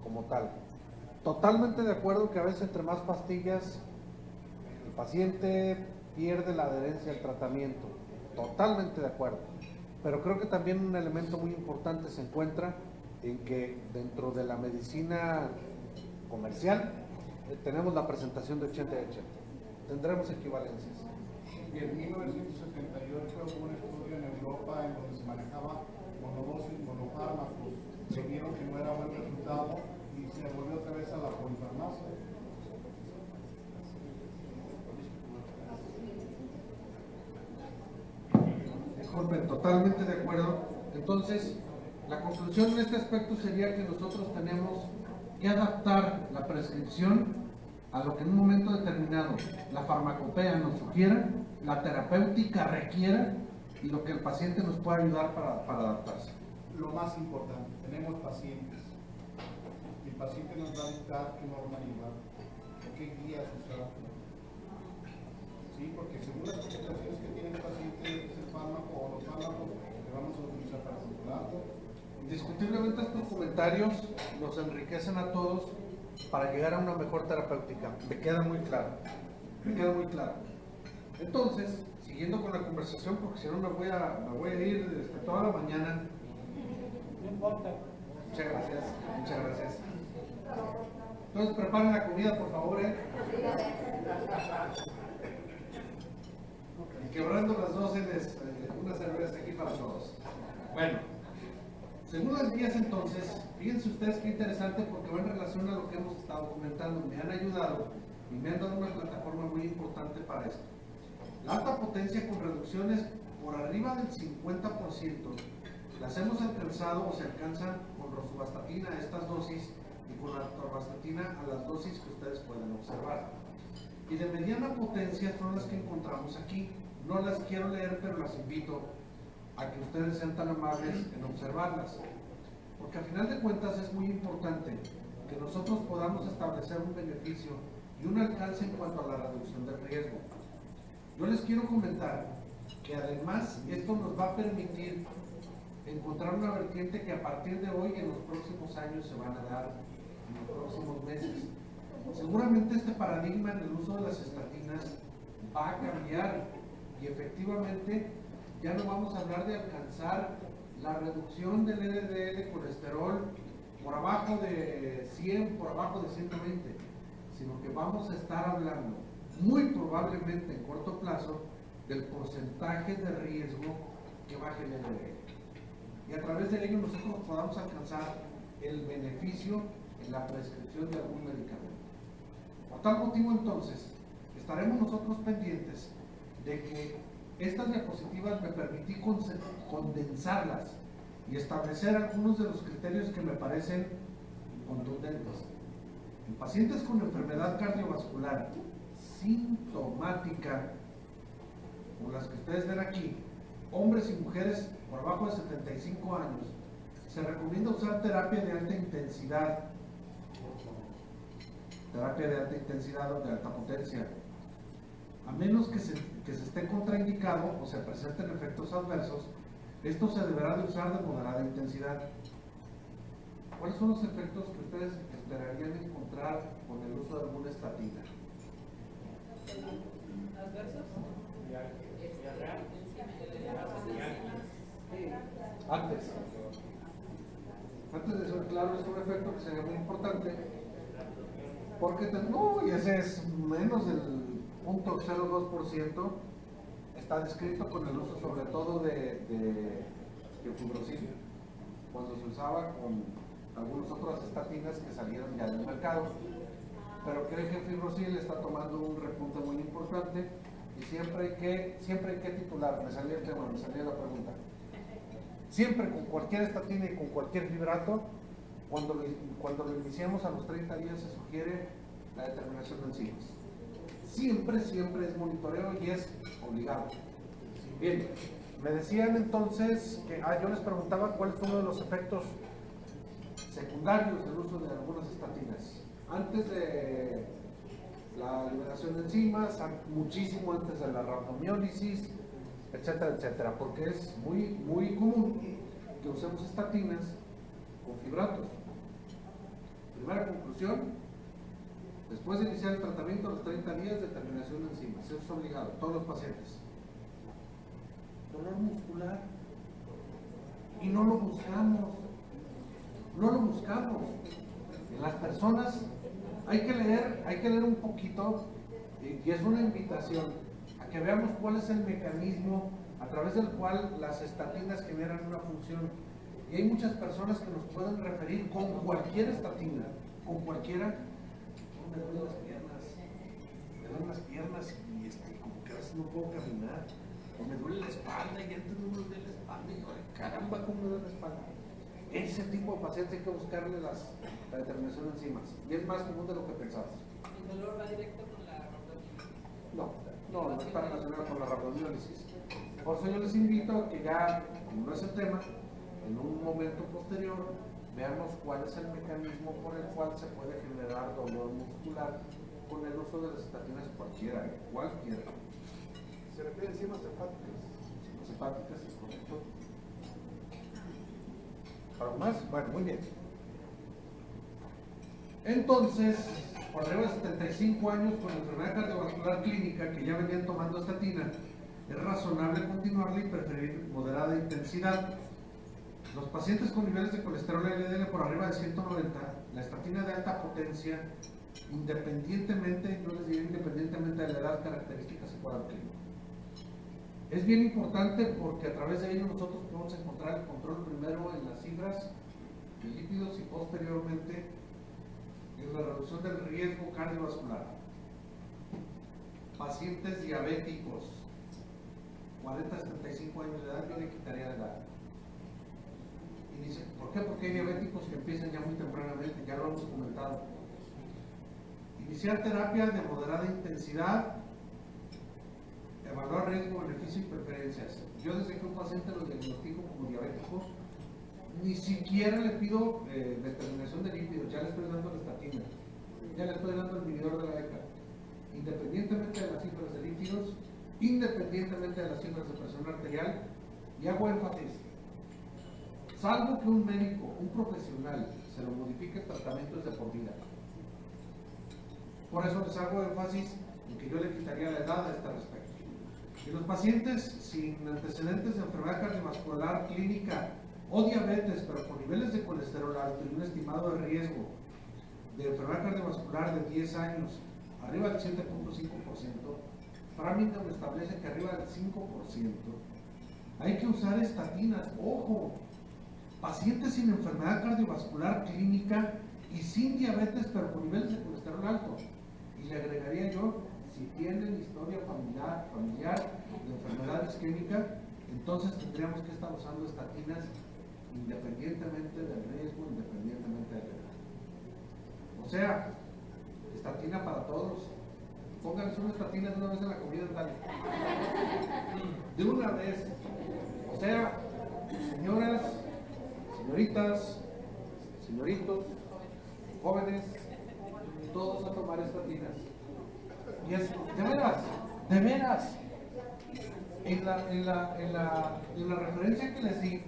como tal. Totalmente de acuerdo que a veces entre más pastillas, el paciente pierde la adherencia al tratamiento, totalmente de acuerdo, pero creo que también un elemento muy importante se encuentra en que dentro de la medicina comercial tenemos la presentación de 80 y 80. Tendremos equivalencias. Y en 1978 hubo un estudio en Europa en donde se manejaba monodosis, monofármacos. Se vieron que no era buen resultado y se volvió otra vez a la polifarmacia. Disculpen, totalmente de acuerdo. Entonces, la conclusión en este aspecto sería que nosotros tenemos que adaptar la prescripción a lo que en un momento determinado la farmacopea nos sugiera, la terapéutica requiera y lo que el paciente nos pueda ayudar para adaptarse. Lo más importante, tenemos pacientes. El paciente nos va a dictar qué norma llevar o qué guías usar. Sí, porque según las complicaciones que tiene el paciente, es el fármaco o los fármacos que vamos a utilizar para controlarlo. Indiscutiblemente estos comentarios nos enriquecen a todos para llegar a una mejor terapéutica. Me queda muy claro. Entonces, siguiendo con la conversación, porque si no me voy a ir toda la mañana. No importa. Muchas gracias, muchas gracias. Entonces preparen la comida, por favor, Y quebrando las docenas, una cerveza aquí para todos. Bueno, según las guías entonces, fíjense ustedes qué interesante porque va en relación a lo que hemos estado comentando. Me han ayudado y me han dado una plataforma muy importante para esto. La alta potencia con reducciones por arriba del 50% las hemos alcanzado o se alcanzan con rosuvastatina a estas dosis y con atorvastatina a las dosis que ustedes pueden observar. Y de mediana potencia son las que encontramos aquí. No las quiero leer, pero las invito a que ustedes sean tan amables en observarlas. Porque a final de cuentas es muy importante que nosotros podamos establecer un beneficio y un alcance en cuanto a la reducción del riesgo. Yo les quiero comentar que además esto nos va a permitir encontrar una vertiente que a partir de hoy en los próximos años se van a dar, en los próximos meses. Seguramente este paradigma en el uso de las estatinas va a cambiar y efectivamente ya no vamos a hablar de alcanzar la reducción del LDL colesterol por abajo de 100, por abajo de 120, sino que vamos a estar hablando muy probablemente en corto plazo del porcentaje de riesgo que baje el LDL. Y a través de ello nosotros podamos alcanzar el beneficio en la prescripción de algún medicamento. Por tal motivo entonces, estaremos nosotros pendientes de que estas diapositivas me permití condensarlas y establecer algunos de los criterios que me parecen contundentes. En pacientes con enfermedad cardiovascular sintomática, como las que ustedes ven aquí, hombres y mujeres por abajo de 75 años, se recomienda usar terapia de alta intensidad o de alta potencia, a menos que se esté contraindicado o se presenten efectos adversos. Esto se deberá de usar de moderada intensidad. ¿Cuáles son los efectos que ustedes esperarían encontrar con el uso de alguna estatina? ¿Adversos? Antes de ser claro, es un efecto que sería muy importante, porque no, y ese es menos del 0.02%, está descrito con el uso sobre todo de fibrocil, cuando se usaba con algunas otras estatinas que salieron ya del mercado. Pero creo que fibrocil está tomando un repunte muy importante y siempre hay que titular, me salía el tema, me salía la pregunta. Siempre con cualquier estatina y con cualquier fibrato, cuando lo iniciamos a los 30 días se sugiere la determinación de enzimas. Siempre es monitoreo y es obligado. Bien, me decían entonces que, yo les preguntaba cuál es uno de los efectos secundarios del uso de algunas estatinas. Antes de la liberación de enzimas, muchísimo antes de la rhabdomiólisis, etcétera, etcétera, porque es muy común que usemos estatinas con fibratos. Primera conclusión, después de iniciar el tratamiento a los 30 días, determinación de enzimas, eso es obligado, todos los pacientes. Dolor muscular, y no lo buscamos. En las personas hay que leer un poquito, y es una invitación a que veamos cuál es el mecanismo a través del cual las estatinas generan una función. Y hay muchas personas que nos pueden referir con cualquier estatina, con cualquiera. Me duelen las piernas y como que a veces no puedo caminar, o me duele la espalda y antes no me duele la espalda y ahora, caramba, cómo me duele la espalda. Ese tipo de pacientes hay que buscarle la determinación de enzimas y es más común de lo que pensabas. ¿El dolor va directo con la rhabdomiólisis? No está relacionado con la rhabdomiólisis. Por eso yo les invito a que ya, como no es el tema, en un momento posterior veamos cuál es el mecanismo por el cual se puede generar dolor muscular con el uso de las estatinas cualquiera. Se refiere a enzimas hepáticas. Enzimas hepáticas, es correcto. ¿Algo más? Bueno, muy bien. Entonces, por arriba de 75 años con enfermedad cardiovascular clínica que ya venían tomando estatina, es razonable continuarla y preferir moderada intensidad. Los pacientes con niveles de colesterol LDL por arriba de 190, la estatina de alta potencia, independientemente, yo les diría independientemente de la edad, características y cuadro clínico. Es bien importante porque a través de ello nosotros podemos encontrar el control primero en las cifras de lípidos y posteriormente en la reducción del riesgo cardiovascular. Pacientes diabéticos, 40 a 75 años de edad, yo le quitaría la edad. Y dice, ¿por qué? Porque hay diabéticos que empiezan ya muy tempranamente, ya lo hemos comentado. Iniciar terapia de moderada intensidad, evaluar riesgo, beneficio y preferencias. Yo desde que un paciente lo diagnostico como diabético, ni siquiera le pido determinación de lípidos, ya le estoy dando la estatina, ya le estoy dando el inhibidor de la ECA, independientemente de las cifras de lípidos, independientemente de las cifras de presión arterial, y hago énfasis, salvo que un médico, un profesional, se lo modifique, el tratamiento es de por vida. Por eso les hago énfasis en que yo le quitaría la edad a este respecto. Y los pacientes sin antecedentes de enfermedad cardiovascular clínica o diabetes, pero con niveles de colesterol alto y un estimado de riesgo de enfermedad cardiovascular de 10 años, arriba del 7.5%, Framingham establece que arriba del 5%, hay que usar estatinas. Ojo, pacientes sin enfermedad cardiovascular clínica y sin diabetes, pero con niveles de colesterol alto. Y le agregaría yo, si tienen historia familiar de enfermedad isquémica, entonces tendríamos que estar usando estatinas independientemente del riesgo, independientemente de la edad. O sea, estatina para todos. Pónganse una estatina de una vez en la comida, dale. De una vez. O sea, señoras, señoritas, señoritos, jóvenes, todos a tomar estatinas. Y es, de veras, en la referencia que les di,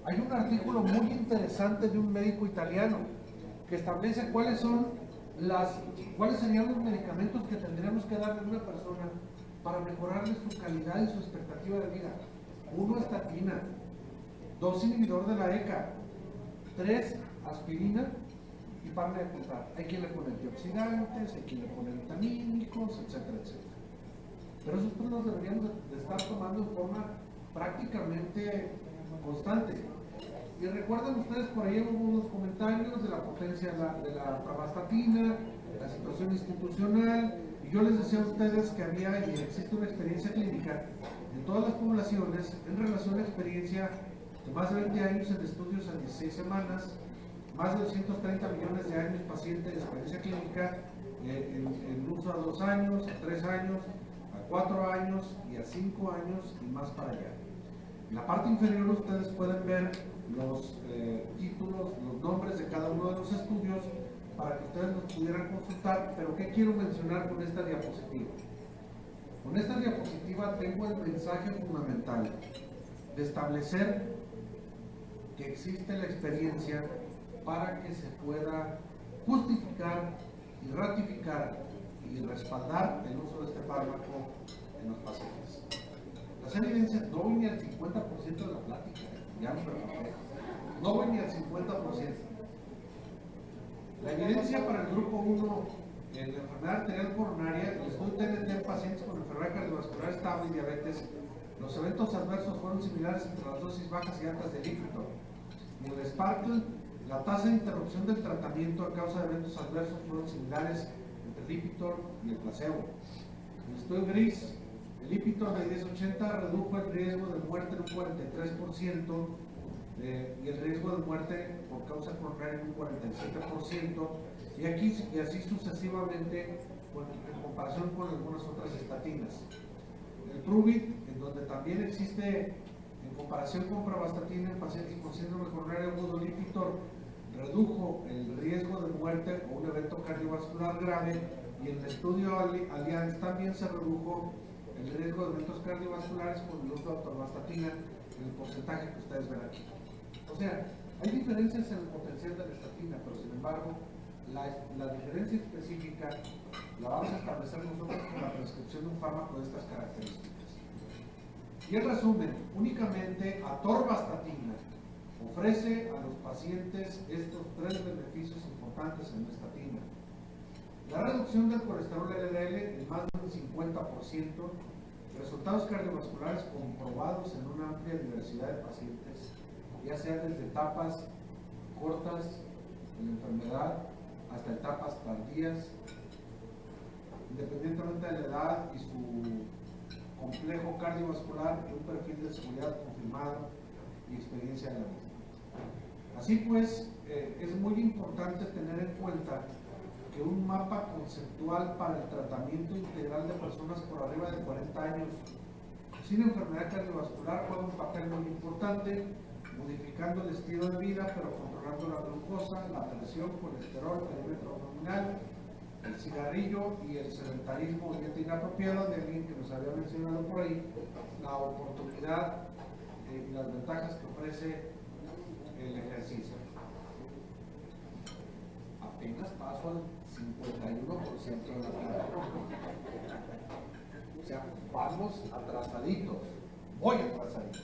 hay un artículo muy interesante de un médico italiano que establece cuáles serían los medicamentos que tendríamos que darle a una persona para mejorarle su calidad y su expectativa de vida. 1, estatina. 2, inhibidor de la ECA. 3, aspirina. Y para de contar, hay quien le pone antioxidantes, hay quien le pone vitamínicos, etcétera, etcétera. Pero esos tres los deberíamos de estar tomando de forma prácticamente constante. Y recuerden ustedes, por ahí hubo unos comentarios de la potencia de la pravastatina, la situación institucional, y yo les decía a ustedes que había y existe una experiencia clínica en todas las poblaciones en relación a la experiencia de más de 20 años en estudios en 16 semanas, más de 230 millones de años paciente de experiencia clínica en uso a 2 años, a 3 años, a 4 años y a 5 años y más para allá. En la parte inferior ustedes pueden ver los títulos, los nombres de cada uno de los estudios para que ustedes los pudieran consultar. Pero ¿qué quiero mencionar con esta diapositiva? Con esta diapositiva tengo el mensaje fundamental de establecer que existe la experiencia para que se pueda justificar y ratificar y respaldar el uso de este fármaco en los pacientes. Las evidencias, no voy ni al 50% de la plática, ya me preocupé, no voy ni al 50%. La evidencia para el grupo 1 en la enfermedad arterial coronaria, el estudio TNT en pacientes con enfermedad cardiovascular estable y diabetes, los eventos adversos fueron similares entre las dosis bajas y altas de Lipitor. En el Sparkle, la tasa de interrupción del tratamiento a causa de eventos adversos fueron similares entre Lipitor y el placebo. En el estudio gris, el Lipitor de 1080 redujo el riesgo de muerte en un 43% y el riesgo de muerte por causa coronaria en un 47%, y así sucesivamente en comparación con algunas otras estatinas. El Pruvit, en donde también existe en comparación con pravastatina en pacientes con síndrome coronario agudo, Lipitor redujo el riesgo de muerte o un evento cardiovascular grave, y en el estudio Allianz también se redujo el riesgo de eventos cardiovasculares con el uso de pravastatina en el porcentaje que ustedes ven aquí. O sea, hay diferencias en el potencial de la estatina, pero sin embargo la diferencia específica la vamos a establecer nosotros con la prescripción de un fármaco de estas características. Y en resumen, únicamente atorvastatina ofrece a los pacientes estos 3 beneficios importantes en la estatina. La reducción del colesterol LDL en más de un 50%, resultados cardiovasculares comprobados en una amplia diversidad de pacientes, ya sea desde etapas cortas de la enfermedad hasta etapas tardías, independientemente de la edad y su complejo cardiovascular y un perfil de seguridad confirmado y experiencia de la misma. Así pues, es muy importante tener en cuenta que un mapa conceptual para el tratamiento integral de personas por arriba de 40 años sin enfermedad cardiovascular juega un papel muy importante, modificando el estilo de vida, pero controlando la glucosa, la presión, colesterol, perímetro abdominal, el cigarrillo y el sedentarismo o dieta inapropiada, de alguien que nos había mencionado por ahí, la oportunidad y las ventajas que ofrece el ejercicio. Apenas paso al 51% de la vida. O sea, vamos atrasaditos. Voy atrasadito.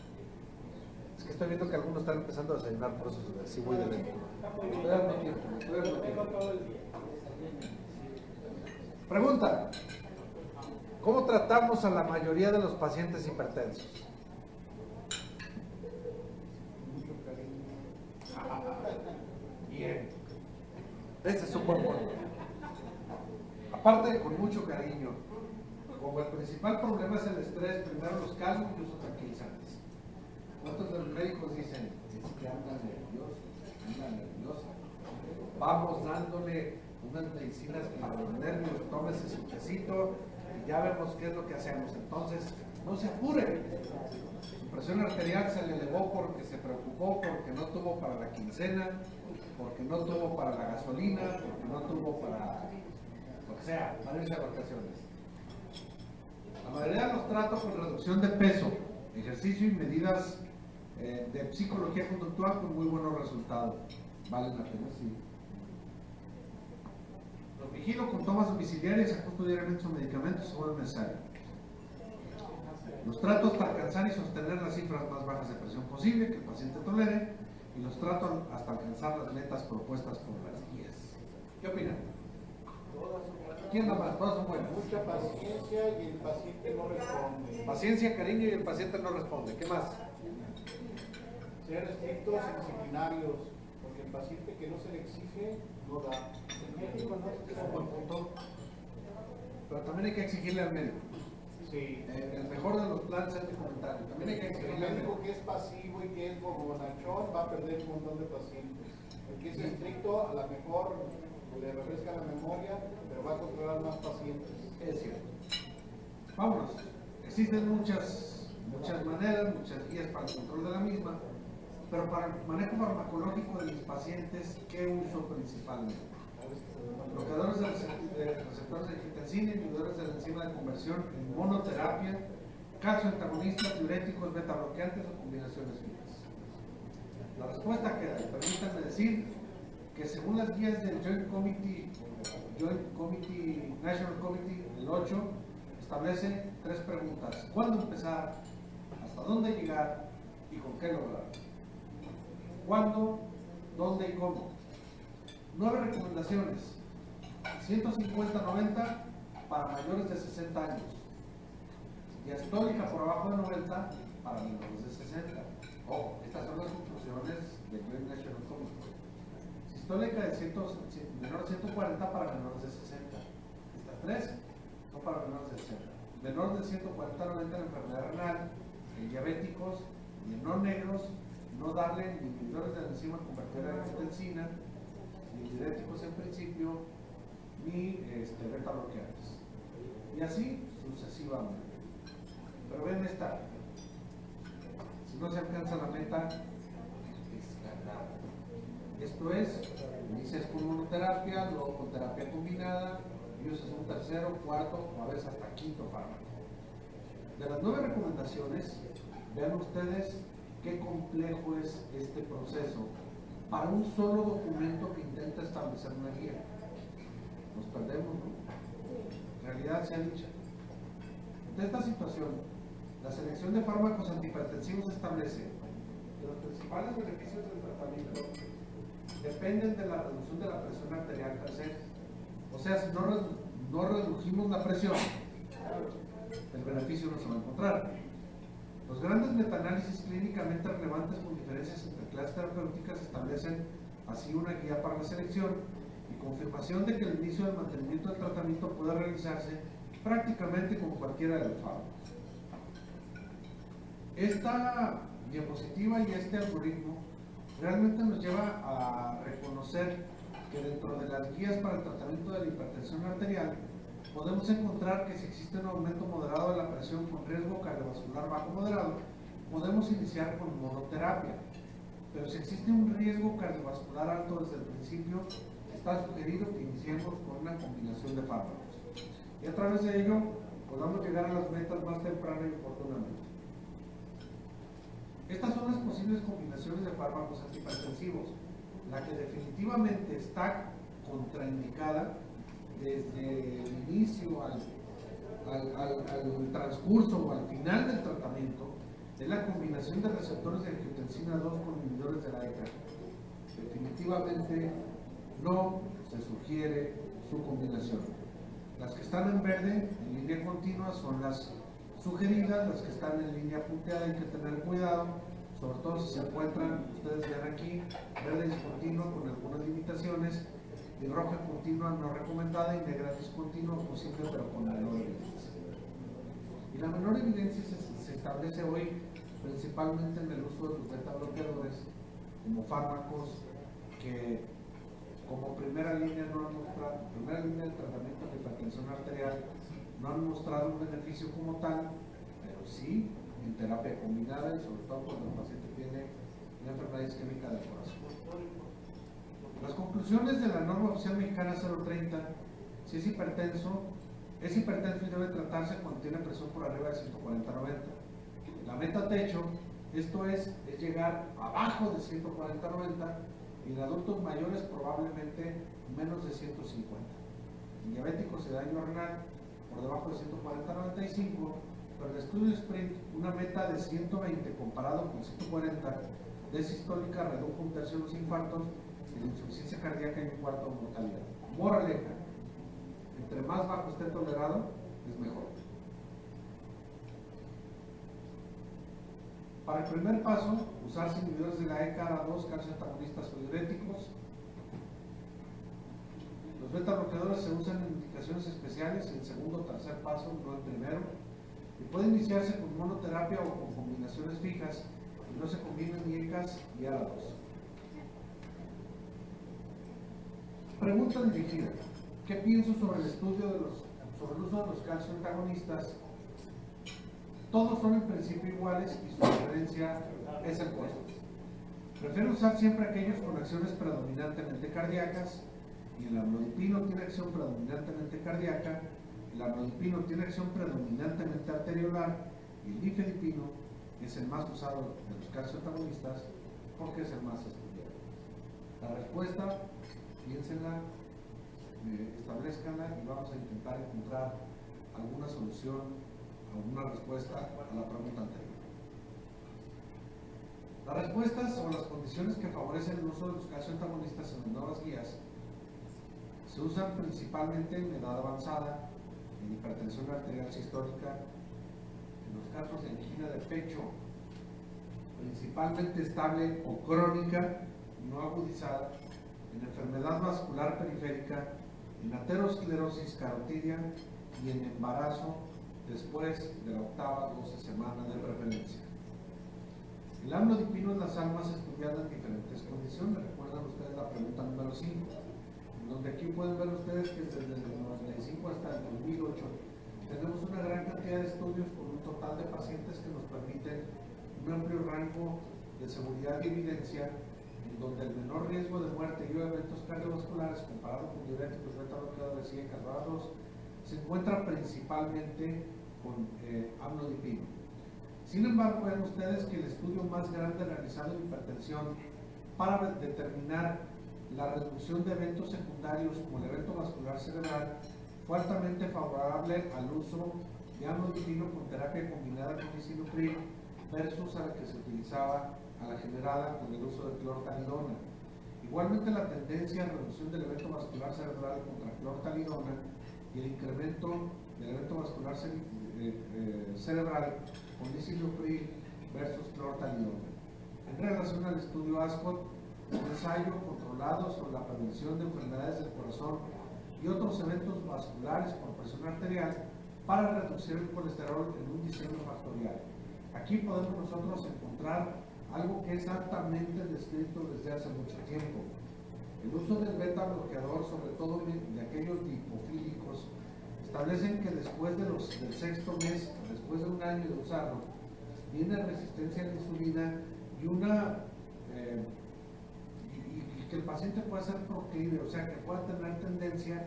Es que estoy viendo que algunos están empezando a desayunar, por eso sí voy de lento. Estoy dando tiempo. Pregunta: ¿cómo tratamos a la mayoría de los pacientes hipertensos? Mucho cariño. Bien. Este es un buen punto. Aparte, con mucho cariño. Como el principal problema es el estrés, primero los calmos y uso tranquilizantes. ¿Cuántos de los médicos dicen? Es que anda nerviosa. Vamos dándole unas medicinas para los nervios, tómese su tecito y ya vemos qué es lo que hacemos. Entonces, no se apure. Su presión arterial se le elevó porque se preocupó, porque no tuvo para la quincena, porque no tuvo para la gasolina, porque no tuvo para lo que sea, para irse a vacaciones. La mayoría los trato con reducción de peso, ejercicio y medidas de psicología conductual con muy buenos resultados. Valen la pena, sí. Los vigilo con tomas domiciliarias y ajusto diariamente sus medicamentos según es necesario. Los trato hasta alcanzar y sostener las cifras más bajas de presión posible que el paciente tolere, y los trato hasta alcanzar las metas propuestas por las guías. ¿Qué opinan? ¿Quién da más? Todas son buenas. Mucha paciencia y el paciente no responde. Paciencia, cariño y el paciente no responde. ¿Qué más? Ser estrictos y disciplinarios, porque el paciente que no se le exige no da. Es un buen punto. Pero también hay que exigirle al médico. Sí. El mejor de los planes es mi comentario. También hay que El exigirle al médico médico. que es pasivo y que es bonachón va a perder un montón de pacientes. El que es estricto a lo mejor le refresca la memoria, pero va a controlar más pacientes. Es cierto. Vámonos. Existen muchas maneras, muchas guías para el control de la misma, pero para el manejo farmacológico de mis pacientes, ¿qué uso principalmente? Bloqueadores de receptores de angiotensina, inhibidores de la enzima de conversión en monoterapia, calcioantagonistas, diuréticos, beta bloqueantes o combinaciones finas. La respuesta queda, y permítanme decir que según las guías del Joint Committee, National Committee, el 8, establece 3 preguntas: ¿cuándo empezar? ¿Hasta dónde llegar? ¿Y con qué lograr? ¿Cuándo? ¿Dónde y cómo? 9 recomendaciones: 150-90 para mayores de 60 años, diastólica por abajo de 90 para menores de 60. Ojo, estas son las conclusiones del Joint National Committee. Sistólica de menor de 140 para menores de 60. Estas 3 son para menores de 60. Menor de 140-90 en enfermedad renal, en diabéticos y en no negros, no darle ni inhibidores de la enzima convertidora de angiotensina, ni diuréticos en principio, ni beta bloqueantes. Y así sucesivamente. Pero ven esta. Si no se alcanza la meta, es ganar. Esto es, inicias con monoterapia, luego con terapia combinada, y usas un tercero, cuarto o a veces hasta quinto fármaco. De las 9 recomendaciones, vean ustedes qué complejo es este proceso para un solo documento que intenta establecer una guía. Nos perdemos, ¿no? En realidad se ha dicho. Ante esta situación, La selección de fármacos antihipertensivos establece que los principales beneficios del tratamiento dependen de la reducción de la presión arterial per se. O sea, si no redujimos la presión, el beneficio no se va a encontrar. Los grandes metaanálisis clínicamente relevantes con diferencias entre clases terapéuticas establecen así una guía para la selección y confirmación de que el inicio del mantenimiento del tratamiento puede realizarse prácticamente con cualquiera de los fármacos. Esta diapositiva y este algoritmo realmente nos lleva a reconocer que dentro de las guías para el tratamiento de la hipertensión arterial podemos encontrar que si existe un aumento moderado de la presión con riesgo cardiovascular bajo moderado, podemos iniciar con monoterapia. Pero si existe un riesgo cardiovascular alto desde el principio, está sugerido que iniciemos con una combinación de fármacos. Y a través de ello podamos llegar a las metas más temprano y oportunamente. Estas son las posibles combinaciones de fármacos antihipertensivos. La que definitivamente está contraindicada desde el inicio al transcurso o al final del tratamiento es la combinación de receptores de angiotensina 2 con inhibidores de la ECA. Definitivamente no se sugiere su combinación. Las que están en verde, en línea continua, son las sugeridas. Las que están en línea punteada hay que tener cuidado, sobre todo si se encuentran, ustedes ven aquí, verde discontinuo con algunas limitaciones, y roja continua no recomendada, y negra discontinua posible pero con menor evidencia. Y la menor evidencia se establece hoy principalmente en el uso de los beta bloqueadores como fármacos que como primera línea no han mostrado, primera línea de tratamiento de hipertensión arterial, no han mostrado un beneficio como tal, pero sí en terapia combinada y sobre todo cuando el paciente tiene una enfermedad isquémica del corazón. Las conclusiones de la norma oficial mexicana 030: si es hipertenso y debe tratarse cuando tiene presión por arriba de 140/90. La meta techo, esto es llegar abajo de 140/90, y en adultos mayores probablemente menos de 150. En diabéticos y daño renal por debajo de 140/95, pero el estudio Sprint, una meta de 120 comparado con 140 de sistólica redujo 1/3 de los infartos y la insuficiencia cardíaca y 1/4 de mortalidad. Moraleja: entre más bajo esté tolerado, es mejor. Para el primer paso, usar inhibidores de la ECA-2, calcioantagonistas o diuréticos. Los beta bloqueadores se usan en indicaciones especiales en segundo o tercer paso, no en primero, y puede iniciarse con monoterapia o con combinaciones fijas, y no se combinan ni ECAs ni ARA2. Pregunta dirigida: ¿qué pienso sobre el estudio sobre el uso de los calcioantagonistas? Todos son en principio iguales y su diferencia es el costo. Prefiero usar siempre aquellos con acciones predominantemente cardíacas, y el amlodipino tiene acción predominantemente cardíaca, el amlodipino tiene acción predominantemente arteriolar, y el difedipino es el más usado de los calcioantagonistas porque es el más estudiado. La respuesta, piénsenla, establezcanla y vamos a intentar encontrar alguna solución, alguna respuesta a la pregunta anterior. Las respuestas o las condiciones que favorecen el uso de los calcioantagonistas en las nuevas guías se usan principalmente en edad avanzada, en hipertensión arterial sistólica, en los casos de angina de pecho, principalmente estable o crónica, no agudizada, en enfermedad vascular periférica, en aterosclerosis carotidia y en embarazo después de la octava 12 semana de preferencia. El amlodipino es la sal más estudiada en diferentes condiciones. Recuerdan ustedes la pregunta número 5, donde aquí pueden ver ustedes que desde el 95 hasta el 2008 tenemos una gran cantidad de estudios con un total de pacientes que nos permiten un amplio rango de seguridad y evidencia, en donde el menor riesgo de muerte y eventos cardiovasculares comparado con diuréticos, beta bloqueadores y ECA-2 se encuentra principalmente con amlodipino. Sin embargo, ven ustedes que el estudio más grande realizado en hipertensión para determinar la reducción de eventos secundarios como el evento vascular cerebral fue altamente favorable al uso de amlodipino con terapia combinada con lisinopril versus a la que se utilizaba a la generada con el uso de clortalidona. Igualmente la tendencia a reducción del evento vascular cerebral contra clortalidona y el incremento del evento vascular cerebral con lisinopril versus clortalidona. En relación al estudio ASCOT, un ensayo controlado sobre la prevención de enfermedades del corazón y otros eventos vasculares por presión arterial para reducir el colesterol en un diseño factorial. Aquí podemos nosotros encontrar algo que es altamente descrito desde hace mucho tiempo. El uso del beta bloqueador, sobre todo de aquellos lipofílicos, establecen que después del sexto mes, después de un año de usarlo, viene resistencia a la insulina y que el paciente pueda ser proclive, o sea que pueda tener tendencia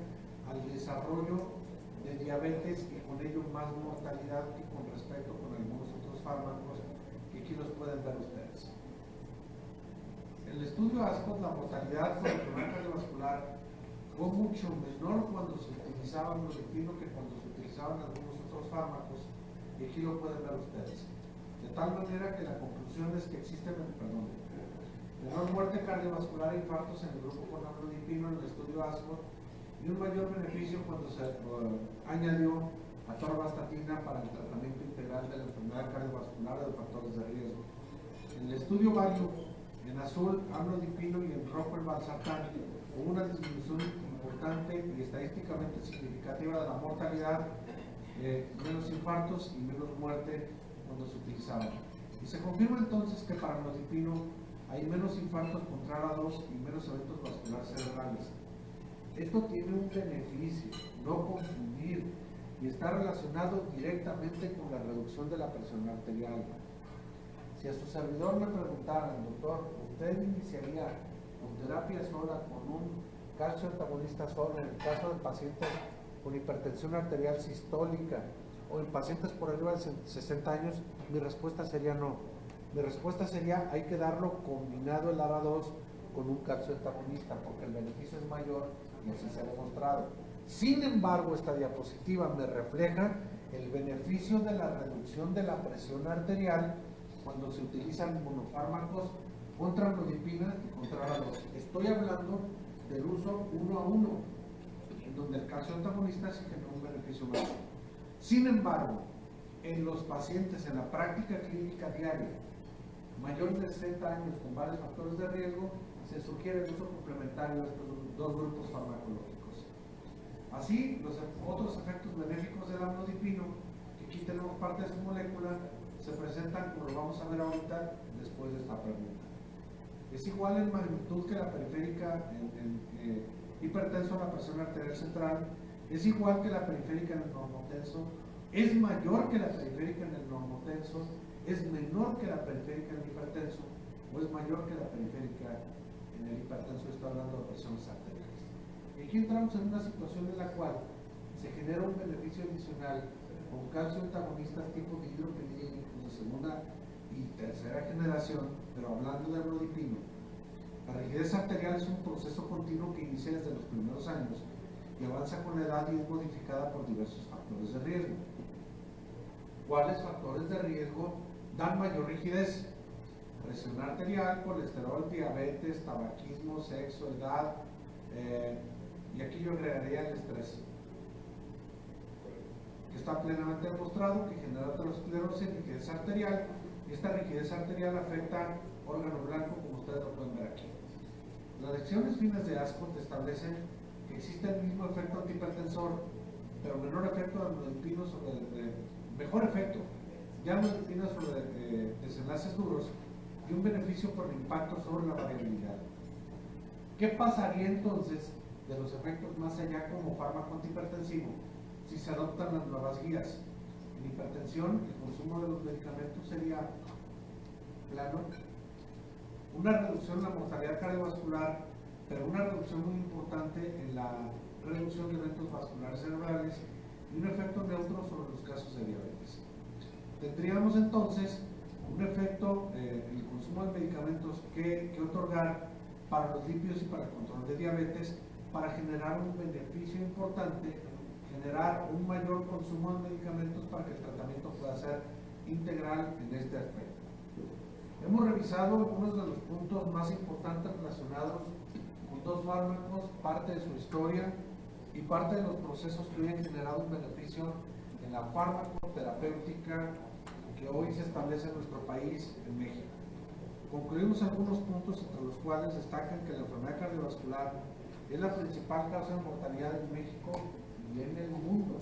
al desarrollo de diabetes y con ello más mortalidad que con respecto con algunos otros fármacos que aquí los pueden ver ustedes. En el estudio ASCOT, la mortalidad por enfermedad cardiovascular fue mucho menor cuando se utilizaba amlodipino que cuando se utilizaban algunos otros fármacos, y aquí lo pueden ver ustedes. De tal manera que la conclusión es que existe menor muerte cardiovascular e infartos en el grupo con amlodipino en el estudio ASCOT y un mayor beneficio cuando se añadió atorvastatina para el tratamiento integral de la enfermedad cardiovascular o de factores de riesgo. En el estudio VALUE, en azul amlodipino y en rojo el valsartán, hubo una disminución importante y estadísticamente significativa de la mortalidad, menos infartos y menos muerte cuando se utilizaban. Y se confirma entonces que para amlodipino hay menos infartos con TRALA2 y menos eventos vasculares cerebrales. Esto tiene un beneficio, no confundir, y está relacionado directamente con la reducción de la presión arterial. Si a su servidor me preguntaran, doctor, ¿usted iniciaría con terapia sola, con un calcio antagonista solo, en el caso de pacientes con hipertensión arterial sistólica o en pacientes por arriba de 60 años? Mi respuesta sería no. Mi respuesta sería, hay que darlo combinado el ARA2 con un calcio antagonista, porque el beneficio es mayor y así se ha demostrado. Sin embargo, esta diapositiva me refleja el beneficio de la reducción de la presión arterial cuando se utilizan monofármacos contra amlodipina y contra ARA2. Estoy hablando del uso 1 a 1, en donde el calcio antagonista sí genera un beneficio mayor. Sin embargo, en los pacientes en la práctica clínica diaria, mayores de 60 años con varios factores de riesgo, se sugiere el uso complementario de estos dos grupos farmacológicos. Así, los otros efectos benéficos del amlodipino, que aquí tenemos parte de su molécula, se presentan como lo vamos a ver ahorita después de esta pregunta. Es igual en magnitud que la periférica en hipertenso a la presión arterial central, es igual que la periférica en el normotenso, es mayor que la periférica en el normotenso, es menor que la periférica en el hipertenso, o es mayor que la periférica en el hipertenso. Estoy hablando de presiones arteriales. Y aquí entramos en una situación en la cual se genera un beneficio adicional con calcio antagonistas tipo dihidropyridínicos de segunda y tercera generación, pero hablando de amlodipino. La rigidez arterial es un proceso continuo que inicia desde los primeros años y avanza con la edad y es modificada por diversos factores de riesgo. ¿Cuáles factores de riesgo dan mayor rigidez? Presión arterial, colesterol, diabetes, tabaquismo, sexo, edad, y aquí yo agregaría el estrés, que está plenamente demostrado que genera aterosclerosis y rigidez arterial, y esta rigidez arterial afecta órgano blanco, como ustedes lo pueden ver aquí. Las lecciones finas de ASCOT establecen que existe el mismo efecto antihipertensor, pero menor efecto de amlodipino mejor efecto de amlodipina sobre desenlaces duros y un beneficio por el impacto sobre la variabilidad. ¿Qué pasaría entonces de los efectos más allá como fármaco antihipertensivo si se adoptan las nuevas guías? En hipertensión, el consumo de los medicamentos sería plano, una reducción en la mortalidad cardiovascular, pero una reducción muy importante en la reducción de eventos vasculares cerebrales y un efecto neutro sobre los casos de diabetes. Tendríamos entonces un efecto en el consumo de medicamentos que otorgar para los lípidos y para el control de diabetes, para generar un beneficio importante generar un mayor consumo de medicamentos para que el tratamiento pueda ser integral en este aspecto. Hemos revisado algunos de los puntos más importantes relacionados con dos fármacos, parte de su historia y parte de los procesos que hoy han generado un beneficio en la farmacoterapéutica que hoy se establece en nuestro país, en México. Concluimos algunos puntos entre los cuales destacan que la enfermedad cardiovascular es la principal causa de mortalidad en México y en el mundo,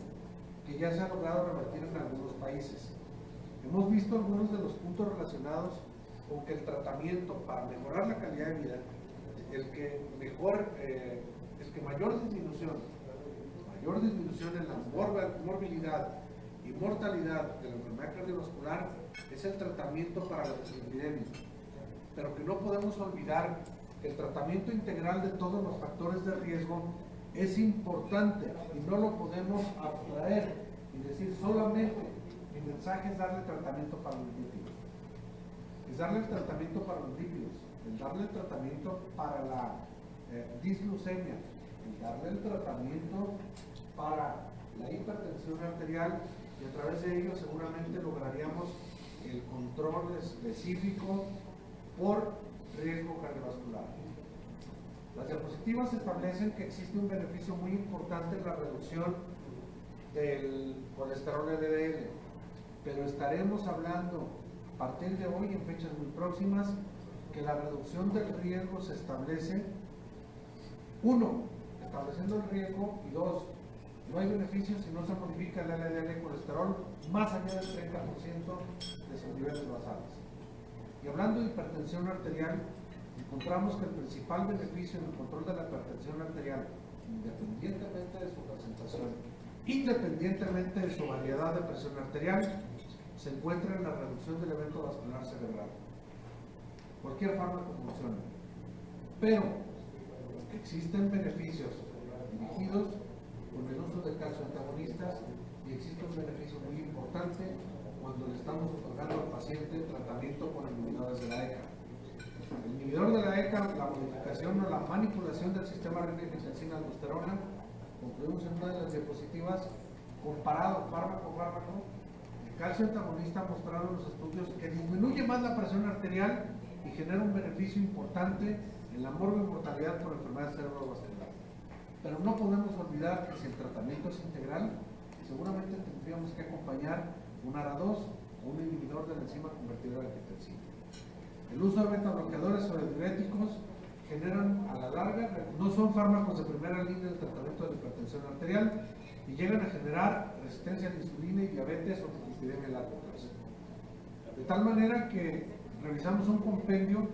que ya se ha logrado revertir en algunos países. Hemos visto algunos de los puntos relacionados con que el tratamiento para mejorar la calidad de vida, el que mayor disminución en la morbilidad y mortalidad de la enfermedad cardiovascular es el tratamiento para la dislipidemia. Pero que no podemos olvidar que el tratamiento integral de todos los factores de riesgo es importante y no lo podemos abstraer y decir solamente mi mensaje es darle tratamiento para los lípidos, es darle el tratamiento para los lípidos, es darle el tratamiento para la disglucemia, es darle el tratamiento para la hipertensión arterial, y a través de ello seguramente lograríamos el control específico por riesgo cardiovascular. Las diapositivas establecen que existe un beneficio muy importante en la reducción del colesterol LDL, pero estaremos hablando a partir de hoy, en fechas muy próximas, que la reducción del riesgo se establece, uno, estableciendo el riesgo, y dos, no hay beneficio si no se modifica el LDL colesterol más allá del 30% de sus niveles basales. Y hablando de hipertensión arterial, encontramos que el principal beneficio en el control de la hipertensión arterial, independientemente de su presentación, independientemente de su variedad de presión arterial, se encuentra en la reducción del evento vascular cerebral. Cualquier fármaco funciona, pero existen beneficios dirigidos con el uso de calcio antagonistas y existe un beneficio muy importante cuando le estamos otorgando al paciente tratamiento con inhibidores de la ECA. El inhibidor de la ECA, la modificación o la manipulación del sistema renina-angiotensina-aldosterona, concluimos en una de las diapositivas, comparado fármaco-fármaco, el calcio antagonista ha mostrado en los estudios que disminuye más la presión arterial y genera un beneficio importante en la mortalidad por enfermedad cerebrovascular. Pero no podemos olvidar que si el tratamiento es integral, seguramente tendríamos que acompañar un ARA2 o un inhibidor de la enzima convertidora de angiotensina. El uso de betabloqueadores o de diuréticos generan a la larga, no son fármacos de primera línea del tratamiento de la hipertensión arterial y llegan a generar resistencia a la insulina y diabetes o dislipidemia a largo plazo. De tal manera que revisamos un compendio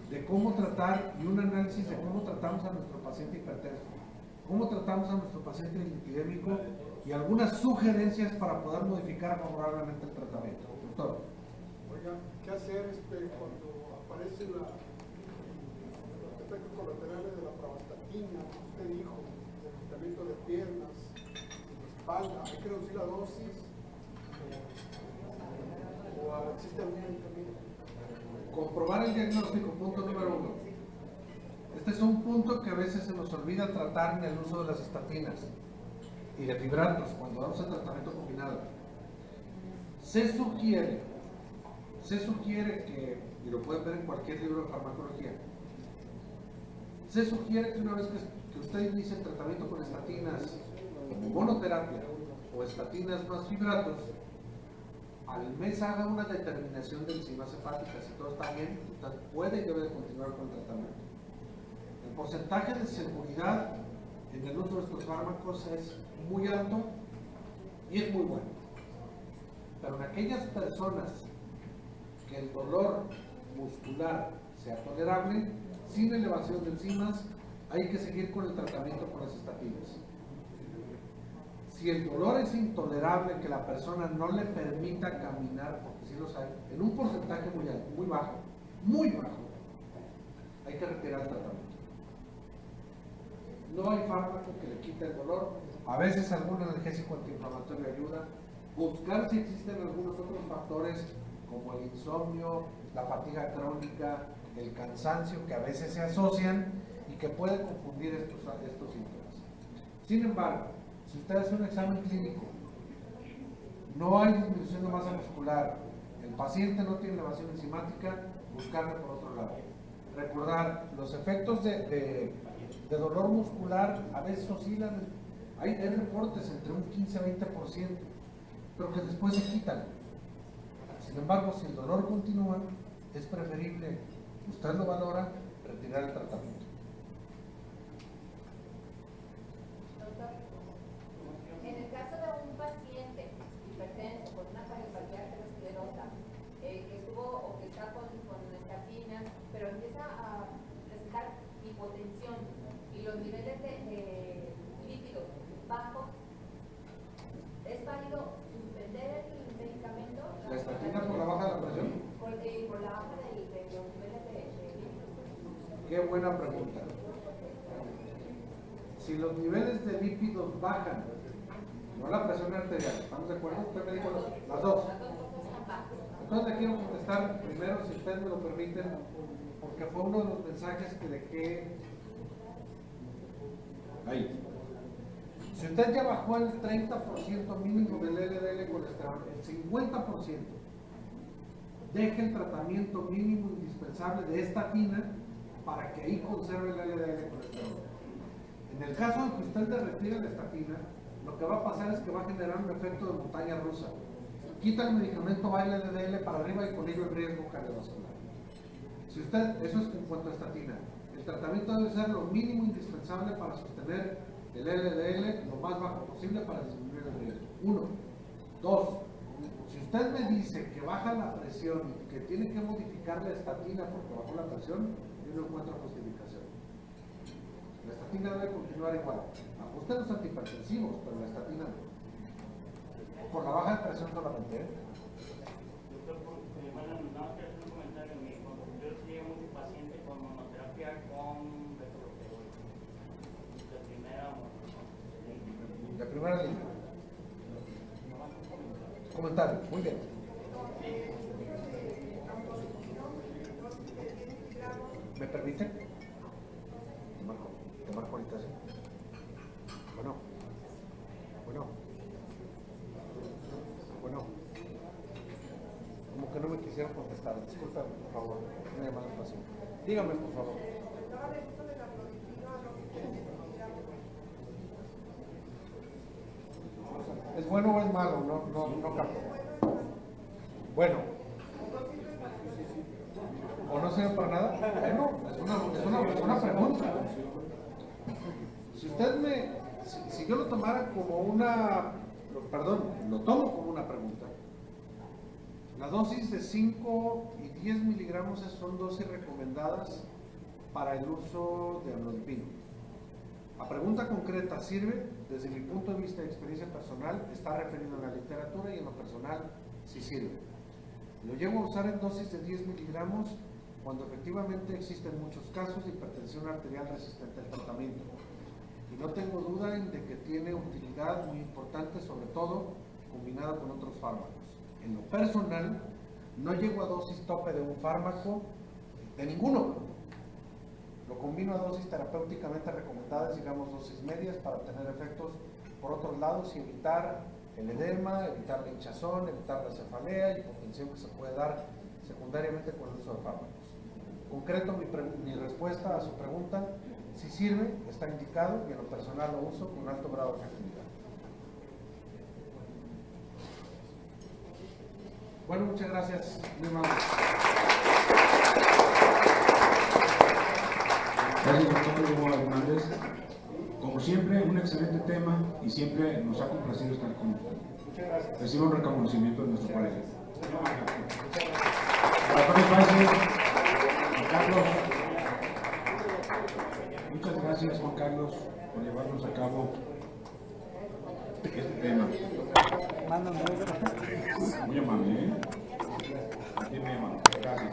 de cómo tratar y un análisis de cómo tratamos a nuestro paciente hipertenso, cómo tratamos a nuestro paciente dislipidémico y algunas sugerencias para poder modificar favorablemente el tratamiento. Doctor. Oiga, ¿qué hacer cuando aparecen los efectos colaterales de la pravastatina? Usted dijo, debilitamiento de piernas, de espalda, ¿hay que reducir la dosis? ¿O existe algún medicamento? Comprobar el diagnóstico, punto número 1. Este es un punto que a veces se nos olvida tratar en el uso de las estatinas y de fibratos cuando damos el tratamiento combinado. Se sugiere que, y lo pueden ver en cualquier libro de farmacología, se sugiere que una vez que usted inicie el tratamiento con estatinas como monoterapia o estatinas más fibratos, al mes haga una determinación de enzimas hepáticas. Si todo está bien, usted puede y debe continuar con el tratamiento. El porcentaje de seguridad en el uso de estos fármacos es muy alto y es muy bueno. Pero en aquellas personas que el dolor muscular sea tolerable, sin elevación de enzimas, hay que seguir con el tratamiento con las estatinas. Si el dolor es intolerable, que la persona no le permita caminar, porque sí los hay, en un porcentaje muy alto, muy bajo, hay que retirar el tratamiento. No hay fármaco que le quite el dolor. A veces algún analgésico antiinflamatorio ayuda. Buscar si existen algunos otros factores como el insomnio, la fatiga crónica, el cansancio, que a veces se asocian y que pueden confundir estos síntomas. Sin embargo, Si usted hace un examen clínico, no hay disminución de masa muscular, el paciente no tiene elevación enzimática, buscarle por otro lado. Recordar, los efectos de dolor muscular a veces oscilan, hay reportes entre un 15 a 20%, pero que después se quitan. Sin embargo, si el dolor continúa, es preferible, usted lo valora, retirar el tratamiento. Doctor, en el caso de un paciente hipertenso con una cardiopatía aterosclerosa, que estuvo o que está con estatina, pero empieza a presentar hipotensión y los niveles de lípidos bajos, ¿es válido suspender el medicamento? ¿La estatina por la baja de la presión? Por la baja de los niveles de lípidos. Qué buena pregunta. Si los niveles de lípidos bajan, no la presión arterial, ¿estamos de acuerdo? Usted me dijo las dos. Entonces le quiero contestar primero, si ustedes me lo permiten, porque fue uno de los mensajes que dejé ahí. Si usted ya bajó el 30% mínimo del LDL colesterol, el 50%, deje el tratamiento mínimo indispensable de estatina para que ahí conserve el LDL colesterol. En el caso de que usted le retire la estatina, lo que va a pasar es que va a generar un efecto de montaña rusa. Quita el medicamento, va el LDL para arriba y con ello el riesgo cardiovascular. Si usted, eso es en cuanto a estatina, el tratamiento debe ser lo mínimo indispensable para sostener el LDL lo más bajo posible para disminuir el riesgo. 1. 2. Si usted me dice que baja la presión y que tiene que modificar la estatina porque bajó la presión, yo no encuentro justificación. La estatina debe continuar igual. Ajuste los antihipertensivos, pero la estatina no. Por la baja de presión solamente. Doctor, bueno, no quiero hacer un comentario. Mi consultorio sí lleva un paciente con monoterapia con beta-bloqueador. La primera línea. Comentario, muy bien. ¿Me permite? Te marco ahorita, ¿sí? Bueno. Como que no me quisiera contestar. Disculpa, por favor. Una llamada de pasión. Dígame, por favor. ¿Es bueno o es malo? No capto. Bueno. ¿O no sirve para nada? Bueno, es una pregunta. Si usted si yo lo tomara como lo tomo como una pregunta. La dosis de 5 y 10 miligramos son dosis recomendadas para el uso de amlodipino. La pregunta concreta, ¿sirve? Desde mi punto de vista y experiencia personal, está referido a la literatura y en lo personal, sí sirve. Lo llevo a usar en dosis de 10 miligramos cuando efectivamente existen muchos casos de hipertensión arterial resistente al tratamiento. Y no tengo duda en de que tiene utilidad muy importante, sobre todo combinada con otros fármacos. En lo personal, no llego a dosis tope de un fármaco, de ninguno. Lo combino a dosis terapéuticamente recomendadas, digamos dosis medias, para obtener efectos por otros lados y evitar el edema, evitar la hinchazón, evitar la cefalea y hipotensión que se puede dar secundariamente con el uso de fármacos. Concreto mi respuesta a su pregunta, si sirve, está indicado y en lo personal lo uso con alto grado de efectividad. Bueno, muchas gracias, mi hermano. Gracias, doctor Hugo Hernández. Como siempre, un excelente tema y siempre nos ha complacido estar con usted. Muchas gracias. Recibe un reconocimiento de nuestro colega. Juan Carlos. Muchas gracias, Juan Carlos, por llevarnos a cabo este tema. Muy amable, ¿eh? Muy amable. Gracias.